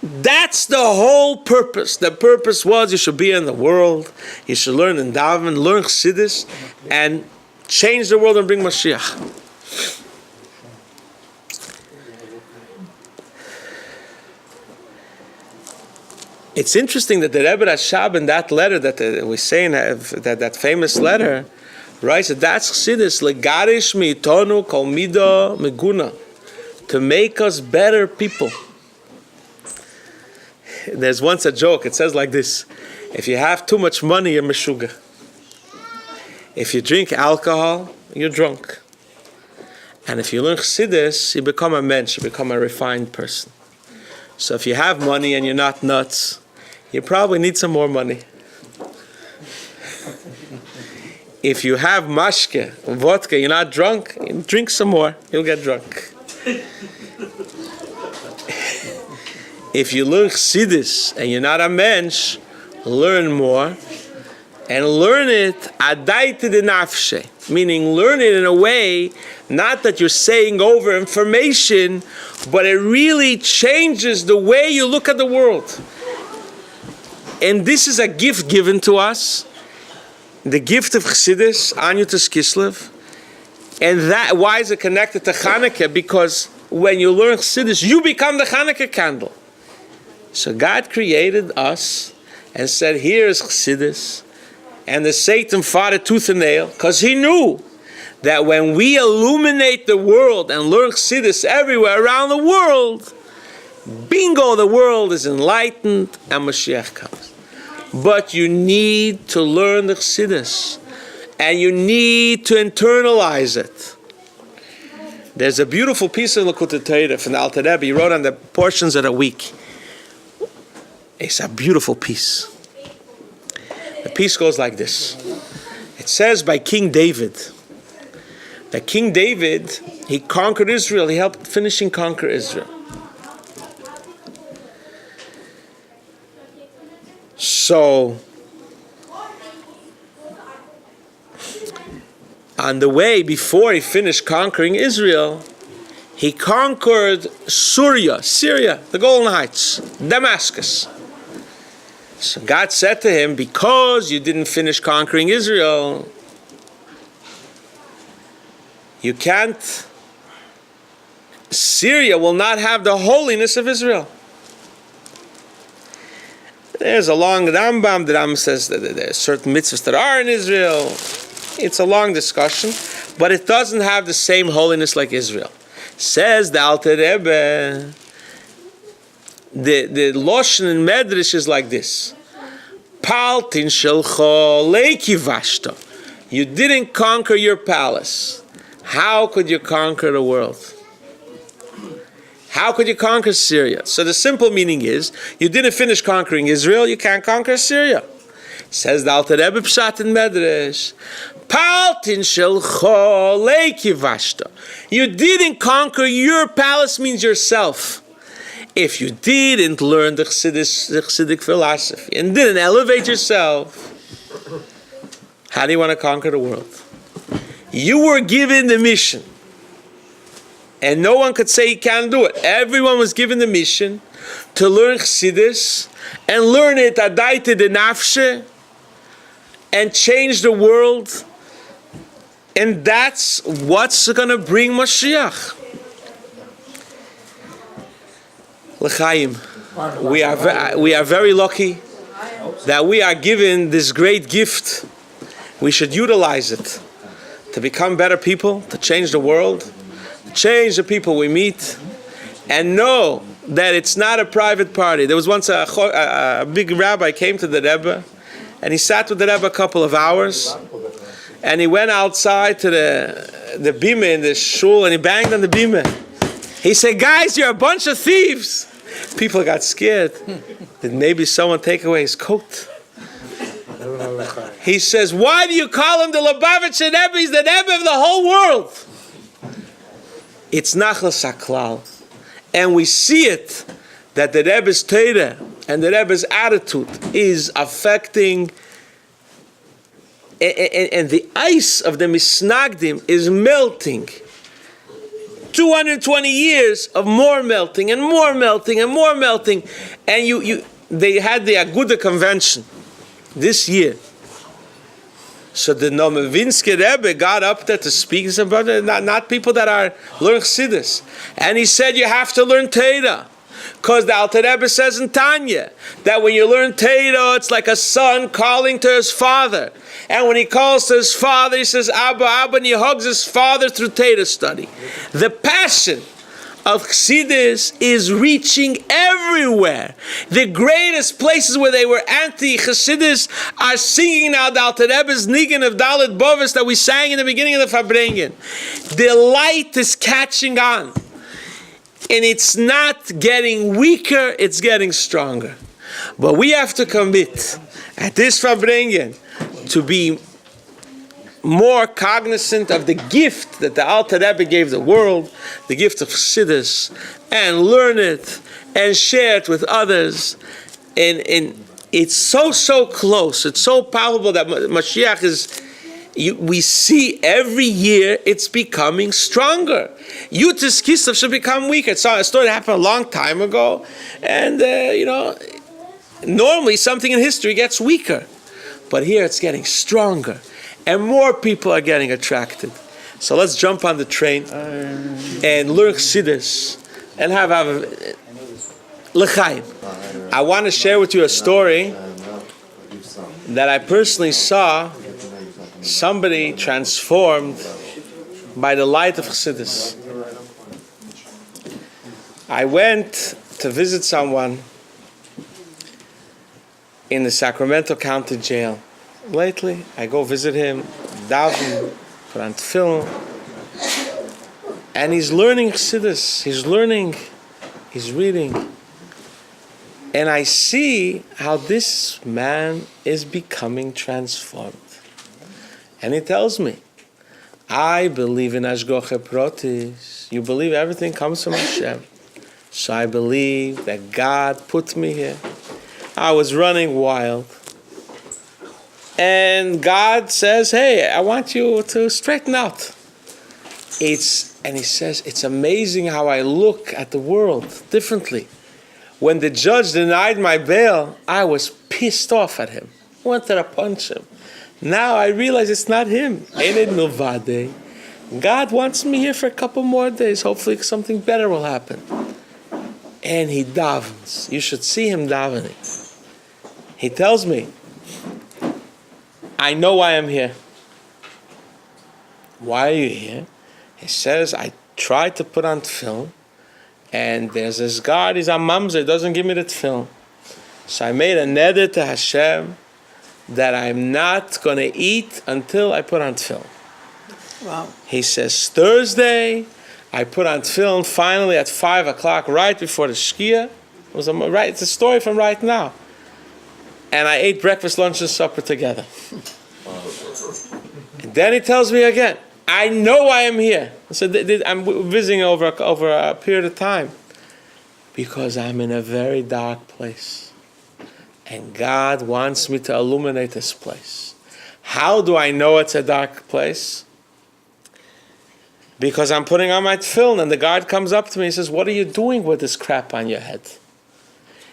That's the whole purpose. The purpose was you should be in the world, you should learn in Daven, learn Chassidus, and change the world and bring Mashiach. It's interesting that the Rebbe Rashab in that letter that we're saying, that famous letter, writes that that's Chassidus, legarish meitonu kol mido meguna, to make us better people. There's once a joke, it says like this, if you have too much money, you're meshuga. If you drink alcohol, you're drunk. And if you learn Chassidus, you become a mensch, you become a refined person. So if you have money and you're not nuts, you probably need some more money. If you have mashke, vodka, you're not drunk, you drink some more, you'll get drunk. If you learn Chassidus and you're not a mensch, learn more. And learn it adaita de nafshe, meaning learn it in a way, not that you're saying over information, but it really changes the way you look at the world. And this is a gift given to us, the gift of Chassidus, on Yud Tes Kislev. And that, why is it connected to Chanukah? Because when you learn Chassidus, you become the Chanukah candle. So God created us and said, here is Chassidus. And the Satan fought it tooth and nail because he knew that when we illuminate the world and learn Chassidus everywhere around the world, bingo, the world is enlightened and Mashiach comes. but you need to learn the Chassidus, and you need to internalize it. There's a beautiful piece of Likutei Torah from the Alter Rebbe. He wrote on the portions of the week. It's a beautiful piece. The piece goes like this. It says by King David, that King David, he conquered Israel. He helped finishing conquer Israel. So, on the way, before he finished conquering Israel, he conquered Syria, the Golden Heights, Damascus. So God said to him, because you didn't finish conquering Israel, you can't, Syria will not have the holiness of Israel. There's a long Rambam. The Rambam says that there are certain mitzvahs that are in Israel. It's a long discussion, but it doesn't have the same holiness like Israel. Says the Alter Rebbe, the Loshen in Medrash is like this. Paltin shelcho leikivashta. You didn't conquer your palace. How could you conquer the world? How could you conquer Syria? So the simple meaning is, you didn't finish conquering Israel, you can't conquer Syria. Says the Alter Rebbe Pshat in Medrash. Paltin shelcho leikivashta. You didn't conquer your palace means yourself. If you didn't learn the Chassidic philosophy and didn't elevate yourself, how do you want to conquer the world? You were given the mission. And no one could say he can't do it. Everyone was given the mission to learn Chassidus and learn it adaita de nafshe and change the world. And that's what's going to bring Mashiach. L'chaim, we are very lucky that we are given this great gift. We should utilize it to become better people, to change the world, change the people we meet, and know that it's not a private party. There was once a big rabbi came to the Rebbe, and he sat with the Rebbe a couple of hours, and he went outside to the bima in the shul, and he banged on the bima. He said, guys, you're a bunch of thieves. People got scared. Did maybe someone take away his coat? He says, why do you call him the Lubavitcher Rebbe? He's the Rebbe of the whole world. It's nachlas haklal. And we see it, that the Rebbe's Torah and the Rebbe's attitude is affecting, and the ice of the Misnagdim is melting. 220 years of more melting and more melting and more melting. And they had the Aguda convention this year. So the Nomevinsky Rebbe got up there to speak. He said, brother, not people that are learn Chassidus. And he said, you have to learn Torah. Because the Alter Rebbe says in Tanya that when you learn Torah, it's like a son calling to his father. And when he calls to his father, he says, Abba, Abba, and he hugs his father through Torah study. The passion of Chassidus is reaching everywhere. The greatest places where they were anti-Chassidus are singing now the Alter Rebbe's Nigan of Dalet Bovis that we sang in the beginning of the Farbrengen. The light is catching on. And it's not getting weaker, it's getting stronger. But we have to commit at this Farbrengen to be more cognizant of the gift that the Alter Rebbe gave the world, the gift of Chassidus, and learn it and share it with others. And it's so close, it's so palpable that Mashiach is, we see every year it's becoming stronger. Yud Tes Kislev should become weaker. It's a story that happened a long time ago, and normally something in history gets weaker, but here it's getting stronger, and more people are getting attracted. So let's jump on the train and learn Chassidus and have l'chaim. I want to share with you a story that I personally saw. Somebody transformed by the light of Chassidus. I went to visit someone in the Sacramento County Jail. Lately, I go visit him, daven, put on tefillin, and he's learning Chassidus. He's learning, he's reading. And I see how this man is becoming transformed. And he tells me, I believe in Ashgoche Protis. You believe everything comes from Hashem. So I believe that God put me here. I was running wild. And God says, hey, I want you to straighten out. And he says, it's amazing how I look at the world differently. When the judge denied my bail, I was pissed off at him. Wanted to punch him. Now I realize it's not him. Eined milvade. God wants me here for a couple more days. Hopefully something better will happen. And he davens. You should see him davening. He tells me, I know why I'm here. Why are you here? He says, I tried to put on tefillin, and there's this God, he's a mamzer, he doesn't give me the tefillin. So I made a neder to Hashem that I'm not going to eat until I put on tefillin. Wow. He says, Thursday, I put on tefillin finally at 5 o'clock, right before the Shkia. It's a story from right now. And I ate breakfast, lunch, and supper together. And then he tells me again, I know I am here. So I'm visiting over a period of time because I'm in a very dark place. And God wants me to illuminate this place. How do I know it's a dark place? Because I'm putting on my tefillin and the guard comes up to me and says, what are you doing with this crap on your head?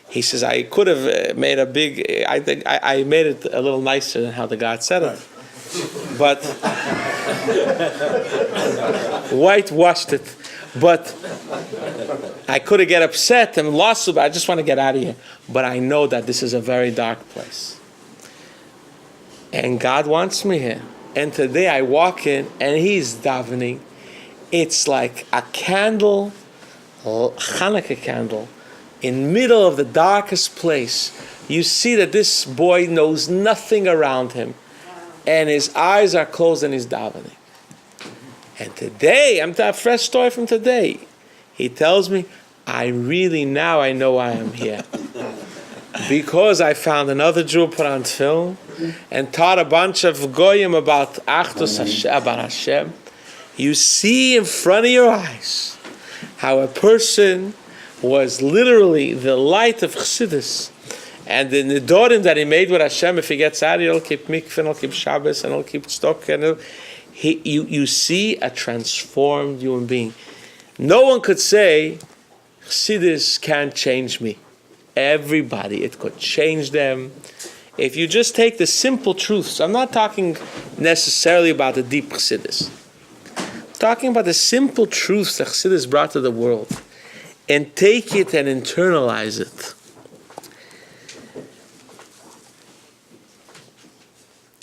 He says, I could have made a big, I think I made it a little nicer than how the guard said it. But, whitewashed it. But I could have get upset and lost it, but I just want to get out of here. But I know that this is a very dark place. And God wants me here. And today I walk in and he's davening. It's like a candle, a Hanukkah candle, in middle of the darkest place. You see that this boy knows nothing around him. And his eyes are closed and he's davening. And today, I'm a fresh story from today. He tells me, I know I am here. Because I found another Jew put on film and taught a bunch of goyim about Achdus Hashem, about Hashem. You see in front of your eyes how a person was literally the light of Chassidus. And the nidorim that he made with Hashem, if he gets out, he'll keep mikvah, he'll keep Shabbos, and he'll keep stock. And you see a transformed human being. No one could say, Chassidus can't change me. Everybody, it could change them. If you just take the simple truths, I'm not talking necessarily about the deep Chassidus. I'm talking about the simple truths that Chassidus brought to the world, and take it and internalize it.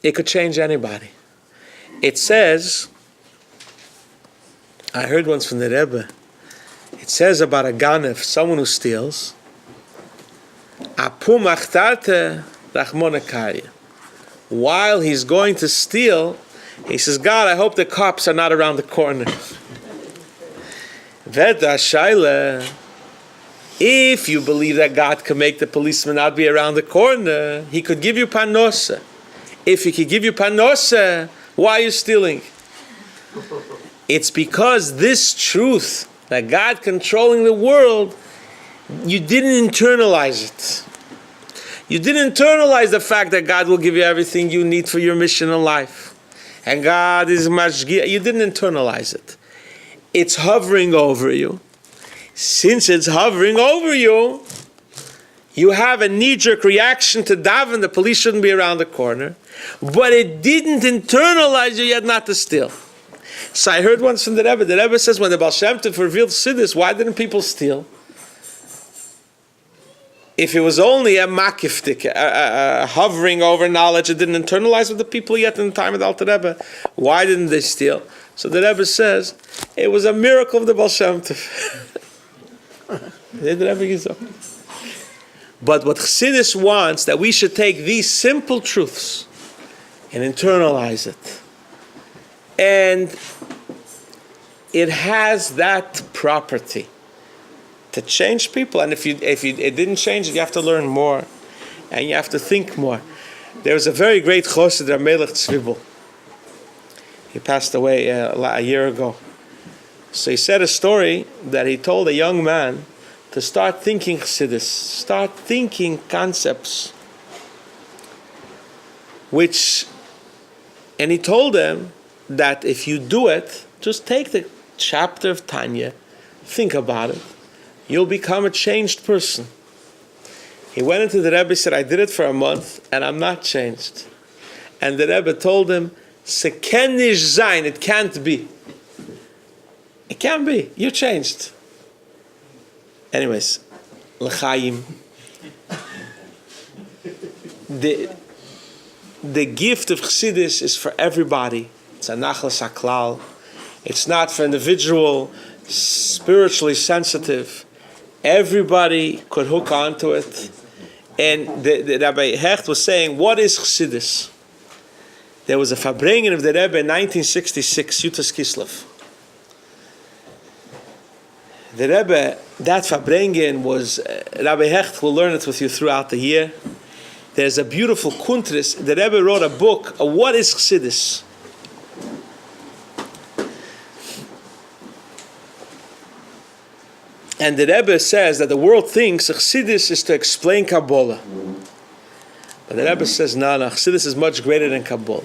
It could change anybody. It says, I heard once from the Rebbe, it says about a ganev, someone who steals, while he's going to steal, he says, God, I hope the cops are not around the corner. If you believe that God can make the policeman not be around the corner, he could give you panosa. If he could give you panosa, why are you stealing? It's because this truth that God controlling the world, you didn't internalize it. You didn't internalize the fact that God will give you everything you need for your mission in life. And God is mashgiach. You didn't internalize it. It's hovering over you. Since it's hovering over you, you have a knee-jerk reaction to daven, the police shouldn't be around the corner. But it didn't internalize you yet not to steal. So I heard once from the Rebbe says when the Baal Shem Tov revealed Siddur, why didn't people steal? If it was only a makiftik, a hovering over knowledge, it didn't internalize with the people yet in the time of the Alter Rebbe, why didn't they steal? So the Rebbe says, it was a miracle of the Baal Shem Tov. But what Chassidus wants, that we should take these simple truths and internalize it. And it has that property to change people. And if it didn't change it, you have to learn more. And you have to think more. There was a very great chassid, Melech Tzvibel. He passed away a year ago. So he said a story that he told a young man to start thinking chassidus, start thinking concepts, and he told him that if you do it, just take the chapter of Tanya, think about it, you'll become a changed person. He went into the Rebbe and said, I did it for a month and I'm not changed. And the Rebbe told him, Se ken nish zayin, it can't be. It can't be. You're changed. Anyways, l'chaim. The gift of Chassidus is for everybody. It's a nachlas haklal. It's not for individual, spiritually sensitive. Everybody could hook onto it. And the Rabbi Hecht was saying, what is Chassidus? There was a Farbrengen of the Rebbe in 1966, Yud Tes Kislev. The Rebbe, that Farbrengen was, Rabbi Hecht will learn it with you throughout the year. There's a beautiful kuntris. The Rebbe wrote a book, What is Chassidus? And the Rebbe says that the world thinks Chassidus is to explain Kabbalah. But the Rebbe says, no, Chassidus is much greater than Kabbalah.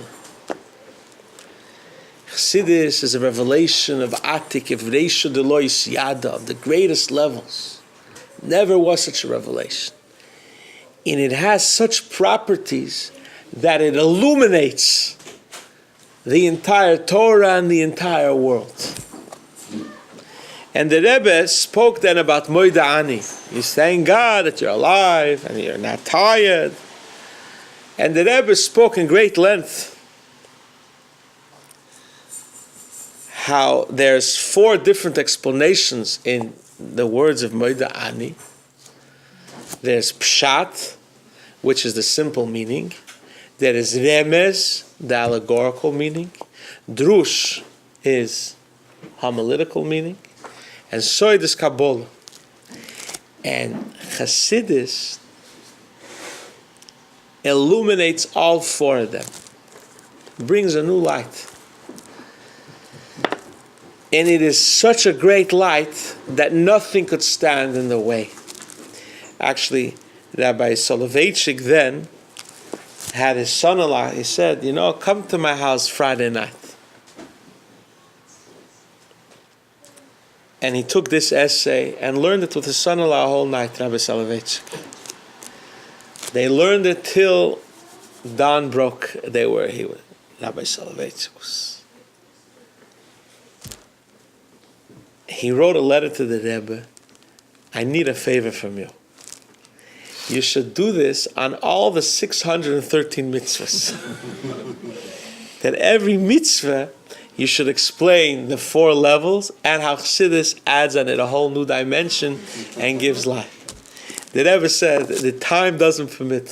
Chassidus is a revelation of Atik, of Reisha Delois Yada, of the greatest levels. Never was such a revelation. And it has such properties that it illuminates the entire Torah and the entire world. And the Rebbe spoke then about Moida Ani. You thank God that you're alive and you're not tired. And the Rebbe spoke in great length how there's 4 different explanations in the words of Moida Ani. There's Pshat, which is the simple meaning. There is Remez, the allegorical meaning. Drush is homiletical meaning. And Soid is Kabbalah. And Chassidus illuminates all 4 of them. Brings a new light. And it is such a great light that nothing could stand in the way. Actually, Rabbi Soloveitchik then had his son-in-law, he said, come to my house Friday night. And he took this essay and learned it with his son-in-law a whole night, Rabbi Soloveitchik. They learned it till dawn broke. Rabbi Soloveitchik he wrote a letter to the Rebbe, I need a favor from you. You should do this on all the 613 mitzvahs. That every mitzvah, you should explain the 4 levels and how Chassidus adds on it a whole new dimension and gives life. The Rebbe said the time doesn't permit.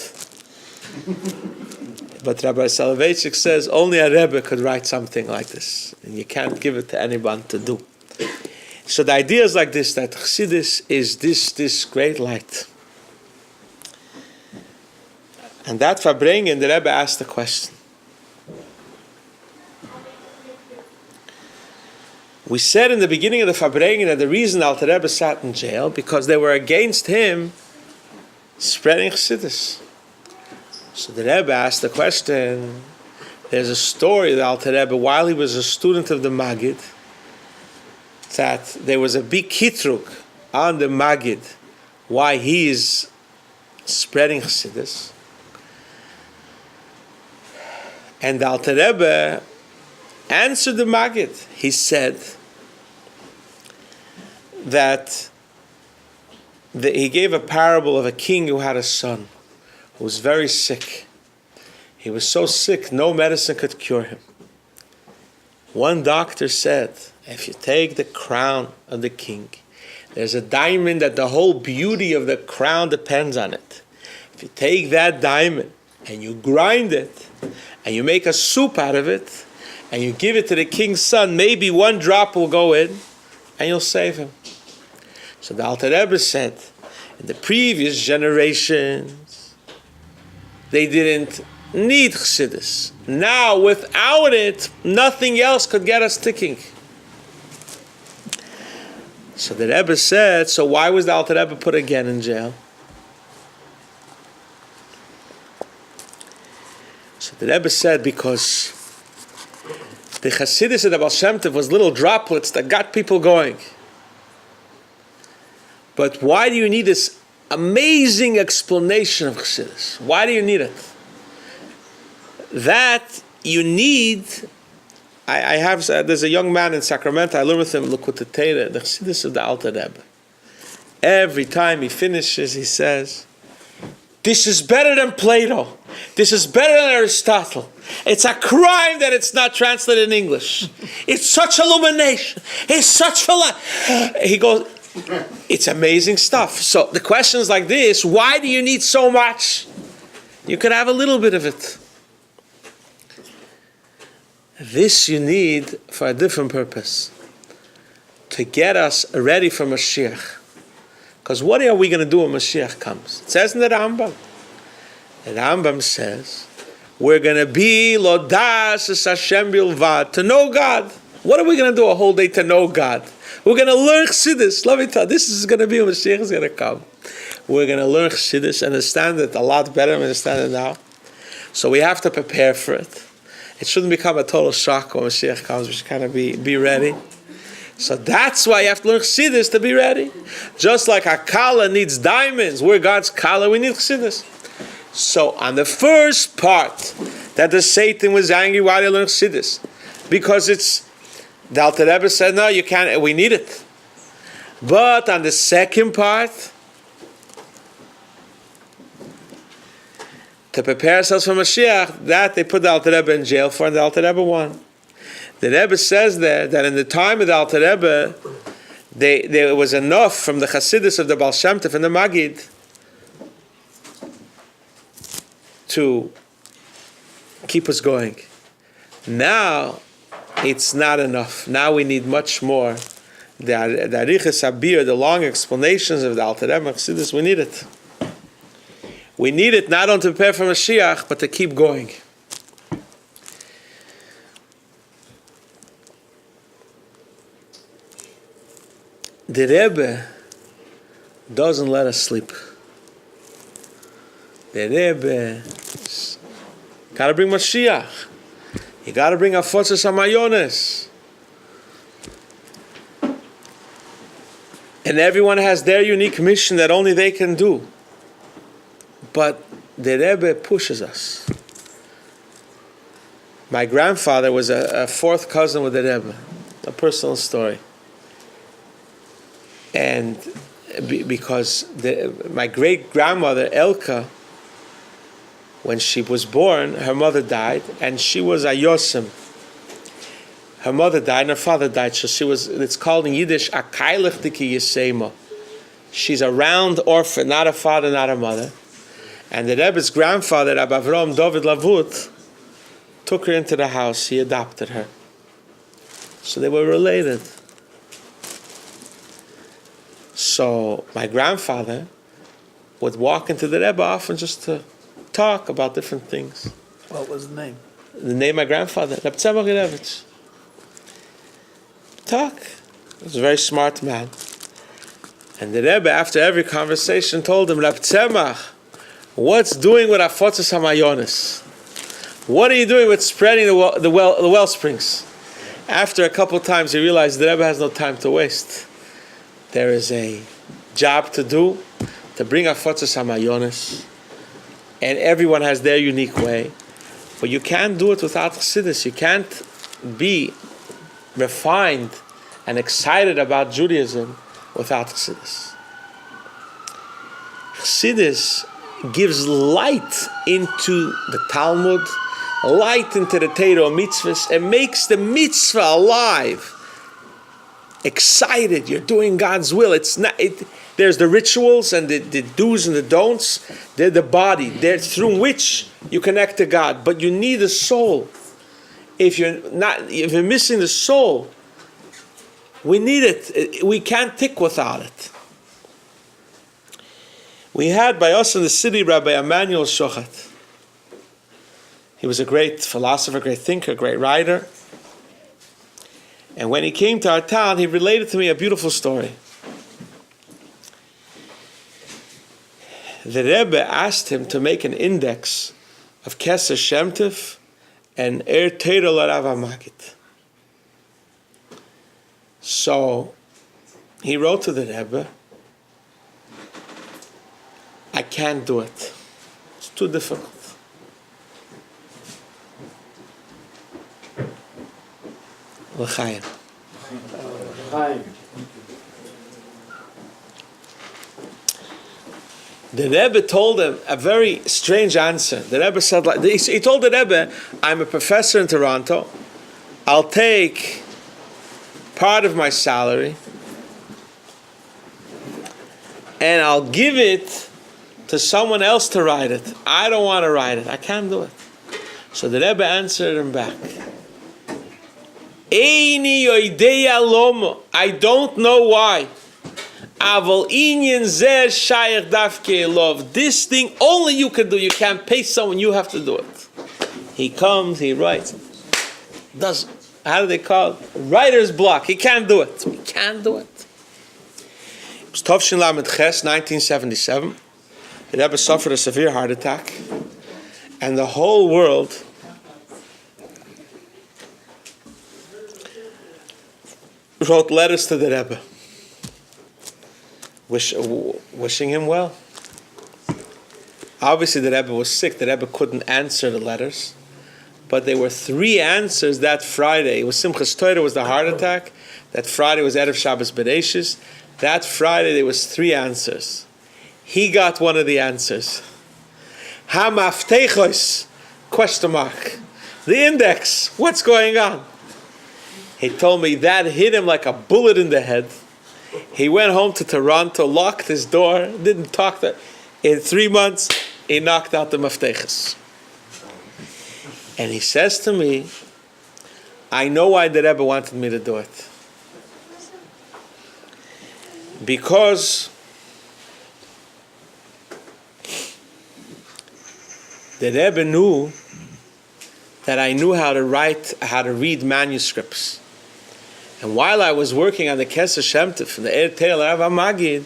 But Rabbi Soloveitchik says only a Rebbe could write something like this. And you can't give it to anyone to do. So the idea is like this, that Chassidus is this great light. And that Farbrengen, the Rebbe asked the question. We said in the beginning of the Farbrengen that the reason Alter Rebbe sat in jail, because they were against him spreading Chassidus. So the Rebbe asked the question, there's a story that Alter Rebbe, while he was a student of the Maggid, that there was a big kitruk on the Maggid, why he is spreading Chassidus. And the Alter Rebbe answered the Maggid. He said that he gave a parable of a king who had a son who was very sick. He was so sick, no medicine could cure him. One doctor said, if you take the crown of the king, There's a diamond that the whole beauty of the crown depends on it. If you take that diamond and you grind it and you make a soup out of it and you give it to the king's son, maybe one drop will go in and you'll save him. So the Alter Rebbe said, in the previous generations, they didn't need Chassidus. Now, without it, nothing else could get us ticking. So the Rebbe said, so why was the Alter Rebbe put again in jail? So the Rebbe said, because the Chassidus of the Baal Shem Tov was little droplets that got people going. But why do you need this amazing explanation of Chassidus? Why do you need it? That you need... there's a young man in Sacramento, I learned with him, look what the Torah, the Chassidus of the Alter Rebbe. Every time he finishes, he says, this is better than Plato. This is better than Aristotle. It's a crime that it's not translated in English. It's such illumination. It's such he goes, it's amazing stuff. So the question is like this, why do you need so much? You could have a little bit of it. This you need for a different purpose. To get us ready for Mashiach. Because what are we going to do when Mashiach comes? It says in the Rambam. The Rambam says, we're going to be Lodas es Hashem bilvad, to know God. What are we going to do a whole day to know God? We're going to learn Chassidus. Let me tell you, this is going to be when Mashiach is going to come. We're going to learn Chassidus, understand it a lot better than we understand it now. So we have to prepare for it. It shouldn't become a total shock when Mashiach comes. We should kind of be ready. So that's why you have to learn Chassidus to be ready. Just like a Kala needs diamonds, we're God's Kala, we need Chassidus. So on the first part, that the Satan was angry, why do you learn Chassidus? Because it's, the Alter Rebbe said, no, you can't, we need it. But on the second part, to prepare ourselves for Mashiach, that they put the Alter Rebbe in jail for, and the Alter Rebbe won. The Rebbe says there that in the time of the Alter Rebbe, there was enough from the Chassidus of the Baal Shem Tov and the Magid to keep us going. Now, it's not enough. Now we need much more. The Arichas Abir, the long explanations of the Alter Rebbe and Chassidus, we need it. We need it not only to prepare for Mashiach, but to keep going. The Rebbe doesn't let us sleep. The Rebbe got to bring Mashiach. You got to bring Afotzes Hamayones. And everyone has their unique mission that only they can do. But the Rebbe pushes us. My grandfather was a fourth cousin with the Rebbe. A personal story. And because my great-grandmother, Elka, when she was born, her mother died, and she was a Yosem. Her mother died and her father died, so she was, it's called in Yiddish, a Kailech Diki Yisema. She's a round orphan, not a father, not a mother. And the Rebbe's grandfather, Rabbi Avram David Lavut, took her into the house. He adopted her. So they were related. So my grandfather would walk into the Rebbe often just to talk about different things. What was the name? The name of my grandfather, Reb Tzemach Yerevich. Talk. He was a very smart man. And the Rebbe, after every conversation, told him, Reb Tzemach, what's doing with Afotzes Hamayones? What are you doing with spreading the well springs? After a couple of times, he realized the Rebbe has no time to waste. There is a job to do to bring Afotzes Hamayones, and everyone has their unique way. But you can't do it without Chassidus. You can't be refined and excited about Judaism without Chassidus. Chassidus gives light into the Talmud, light into the Torah mitzvahs, and makes the mitzvah alive. excited. You're doing God's will. It's not. There's the rituals and the do's and the don'ts. They're the body. They're through which you connect to God. But you need a soul. If you're missing the soul, we need it. We can't tick without it. We had by us in the city Rabbi Emanuel Shochat. He was a great philosopher, great thinker, great writer. And when he came to our town, he related to me a beautiful story. The Rebbe asked him to make an index of Keser Shem Tov and Torah L'Rav HaMagid. So he wrote to the Rebbe, I can't do it. It's too difficult. L'chaim. The Rebbe told him a very strange answer. The Rebbe said, he told the Rebbe, I'm a professor in Toronto. I'll take part of my salary and I'll give it to someone else to write it. I don't want to write it. I can't do it. So the Rebbe answered him back. I don't know why. This thing only you can do. You can't pay someone. You have to do it. He comes. He writes. Does how do they call it? Writer's block. He can't do it. He can't do it. It was Tovshin Lamed Ches, 1977. The Rebbe suffered a severe heart attack, and the whole world wrote letters to the Rebbe, wishing him well. Obviously, the Rebbe was sick. The Rebbe couldn't answer the letters, but there were 3 answers that Friday. It was Simchas Torah was the heart attack. That Friday was Erev Shabbos Bereishis. That Friday there was 3 answers. He got one of the answers. Hamaftechos? Question mark. The index. What's going on? He told me that hit him like a bullet in the head. He went home to Toronto, locked his door, didn't talk to. In 3 months, he knocked out the maftechos. And he says to me, I know why the Rebbe wanted me to do it. Because the Rebbe knew that I knew how to read manuscripts. And while I was working on the Keser Shem Tov and the Torah L'Rav HaMagid,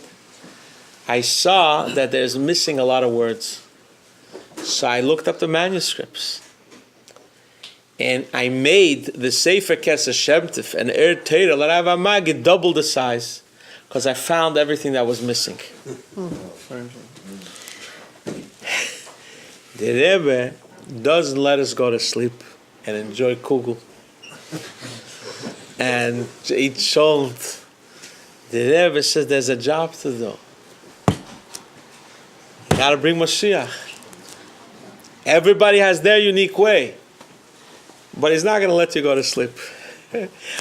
I saw that there's missing a lot of words. So I looked up the manuscripts. And I made the Sefer Keser Shem Tov and Torah L'Rav HaMagid double the size, because I found everything that was missing. The Rebbe doesn't let us go to sleep and enjoy kugel and eat shalt. The Rebbe says there's a job to do. You got to bring Mashiach. Everybody has their unique way, but he's not going to let you go to sleep.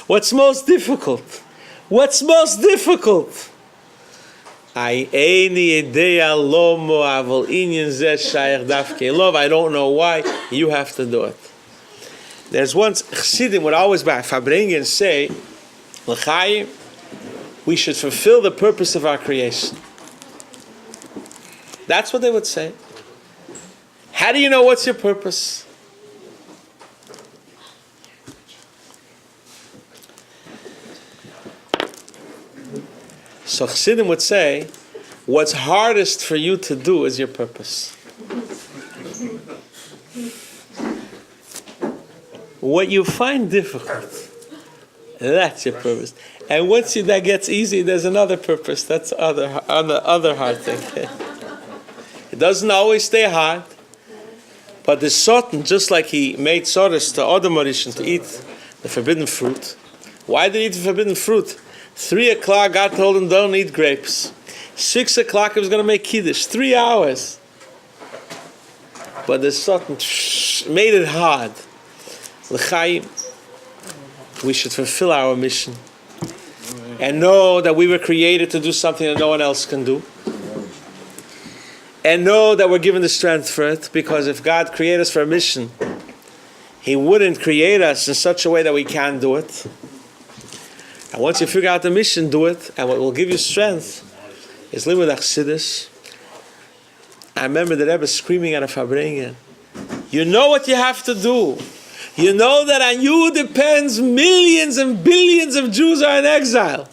What's most difficult? What's most difficult? I don't know why. You have to do it. There's once Chassidim would always by Farbrengen say, L'chaim, we should fulfill the purpose of our creation. That's what they would say. How do you know what's your purpose? So Chassidim would say, what's hardest for you to do is your purpose. What you find difficult, that's your purpose. And once that gets easy, there's another purpose. That's the other hard thing. It doesn't always stay hard, but the Satan, just like he made Soros to Adam Rishon to eat the forbidden fruit. Why did he eat the forbidden fruit? 3 o'clock, God told him, don't eat grapes. 6 o'clock, he was going to make Kiddush. 3 hours. But the Satan made it hard. L'chaim, we should fulfill our mission. and know that we were created to do something that no one else can do. And know that we're given the strength for it, because if God created us for a mission, He wouldn't create us in such a way that we can't do it. And once you figure out the mission, do it. And what will give you strength is live with Achsidus. I remember the Rebbe screaming at a Farbrengen, you know what you have to do. You know that on you depends millions and billions of Jews are in exile.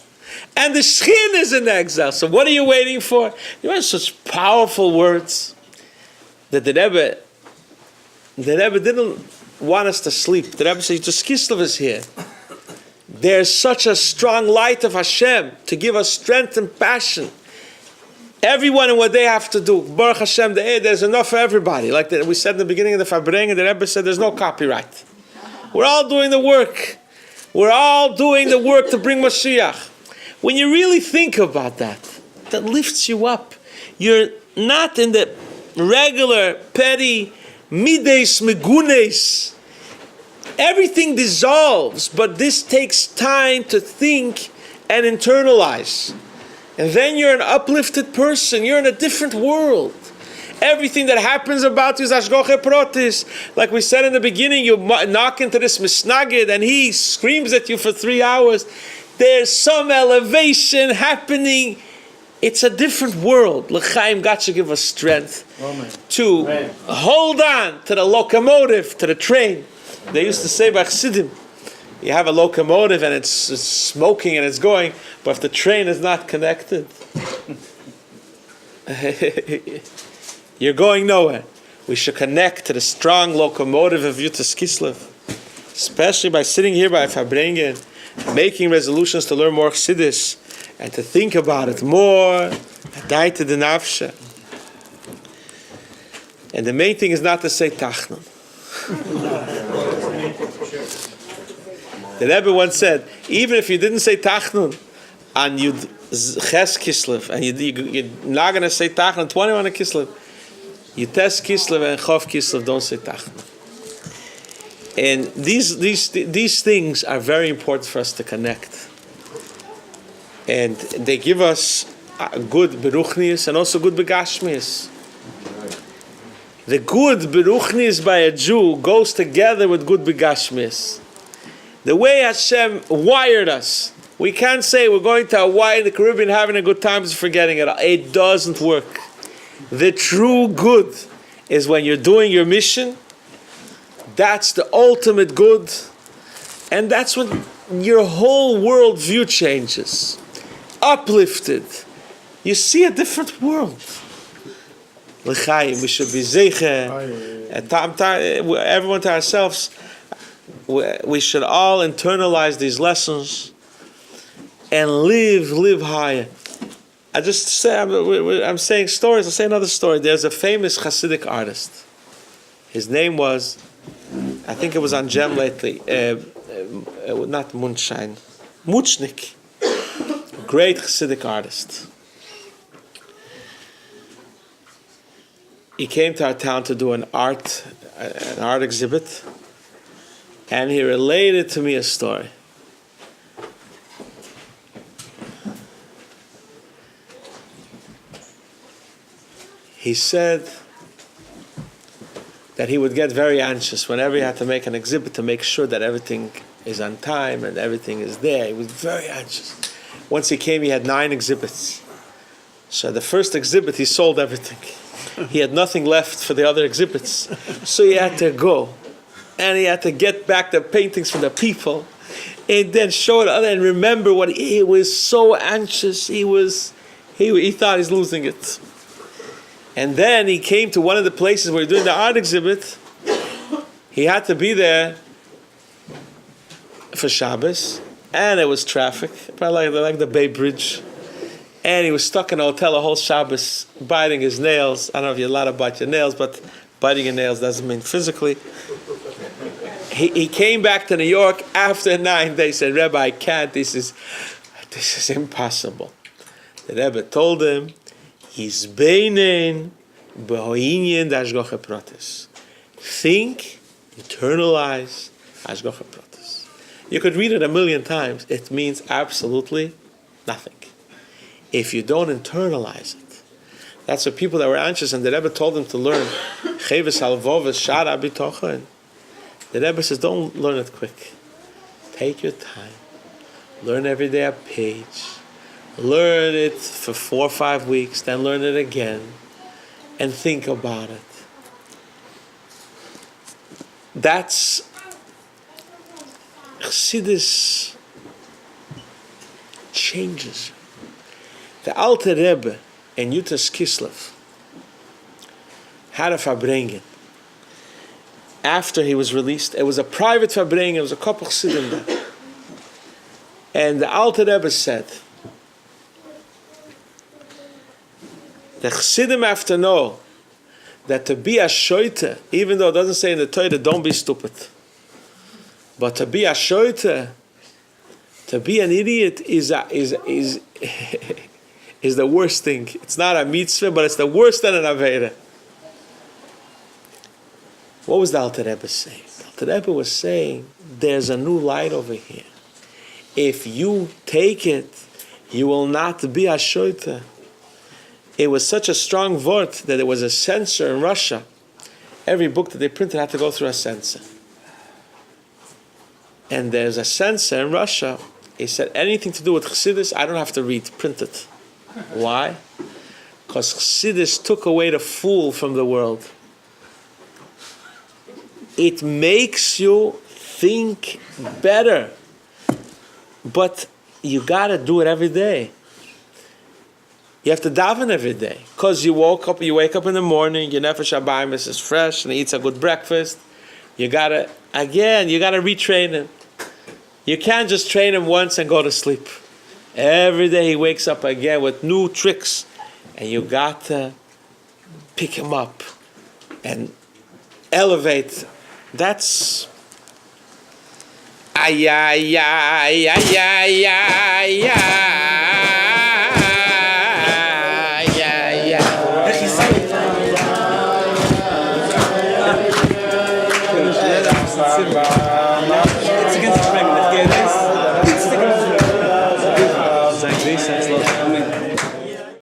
And the Shechin is in exile. So what are you waiting for? You have such powerful words that the Rebbe didn't want us to sleep. The Rebbe said, Yud Tes Kislev is here. There's such a strong light of Hashem to give us strength and passion. Everyone and what they have to do. Baruch Hashem, there's enough for everybody. Like we said in the beginning of the Farbrengen, the Rebbe said there's no copyright. We're all doing the work. We're all doing the work to bring Mashiach. When you really think about that, that lifts you up. You're not in the regular, petty, mides, megunes. Everything dissolves, but this takes time to think and internalize. And then you're an uplifted person. You're in a different world. Everything that happens about you is Hashgacha Protis. Like we said in the beginning, you knock into this misnagid and he screams at you for 3 hours. There's some elevation happening. It's a different world. L'chaim, God should give us strength to hold on to the locomotive, to the train. They used to say by Chassidim, you have a locomotive and it's smoking and it's going, but if the train is not connected, you're going nowhere. We should connect to the strong locomotive of Yud Tes Kislev, especially by sitting here by Farbrengen, making resolutions to learn more Chassidus and to think about it more. And the main thing is not to say Tachnon. The Rebbe once said, even if you didn't say Tachnun on Yud Tes Kislev, and you're not going to say Tachnun 21 Kislev, Yud Tes Kislev and Chof Kislev don't say Tachnun. And these things are very important for us to connect. And they give us good beruchnius and also good begashmius. The good beruchnius by a Jew goes together with good begashmius. The way Hashem wired us, we can't say we're going to Hawaii in the Caribbean having a good time and forgetting it. It doesn't work. The true good is when you're doing your mission. That's the ultimate good. And that's when your whole world view changes. Uplifted. You see a different world. L'chaim, we should be zeicher. Everyone to ourselves. We should all internalize these lessons and live higher. I just say, I'm saying stories. I'll say another story. There's a famous Hasidic artist. His name was, I think it was on Gem lately, not Mundschein, Muchnik. Great Hasidic artist. He came to our town to do an art exhibit. And he related to me a story. He said that he would get very anxious whenever he had to make an exhibit to make sure that everything is on time and everything is there. He was very anxious. Once he came, he had 9 exhibits. So the first exhibit, he sold everything. He had nothing left for the other exhibits. So he had to go. And he had to get back the paintings from the people, and then show it and remember what he was so anxious. He thought he's losing it. And then he came to one of the places where he was doing the art exhibit. He had to be there for Shabbos, and it was traffic, probably like the Bay Bridge. And he was stuck in a hotel a whole Shabbos, biting his nails. I don't know if you're allowed to bite your nails, but biting your nails doesn't mean physically. He came back to New York after 9 days. Said, Rabbi, I can't. This is impossible. The Rebbe told him, "He's beinen b'hoinyin d'hashgacha pratis." Think, internalize hashgacha pratis. You could read it 1,000,000 times. It means absolutely Nothing. If you don't internalize it. That's what people that were anxious, and the Rebbe told them to learn. Cheves halvovas shara bitochen. The Rebbe says, don't learn it quick. Take your time. Learn every day a page. Learn it for 4 or 5 weeks, then learn it again, and think about it. That's Chassidus changes. The Alter Rebbe in Yud Tes Kislev had a Farbrengen. After he was released, it was a private Farbrengen, it was a couple Chassidim there. And the Alter Rebbe said, the Chassidim have to know that to be a shoite, even though it doesn't say in the Torah, don't be stupid. But to be a shoite, to be an idiot is the worst thing. It's not a mitzvah, but it's the worst than an avera. What was the Alter Rebbe saying? The Alter Rebbe was saying, there's a new light over here. If you take it, you will not be a shoite. It was such a strong word that there was a censor in Russia. Every book that they printed had to go through a censor. And there's a censor in Russia. He said, anything to do with Chassidus, I don't have to read, print it. Why? Because Chassidus took away the fool from the world. It makes you think better. But you got to do it every day. You have to daven every day. Because you wake up in the morning, your nefesh habayis is fresh, and he eats a good breakfast. You got to retrain him. You can't just train him once and go to sleep. Every day he wakes up again with new tricks. And you got to pick him up and elevate. That's... Ay, ay, ay, ay, ay, ay, It's against the regular. It's like this. It's like this.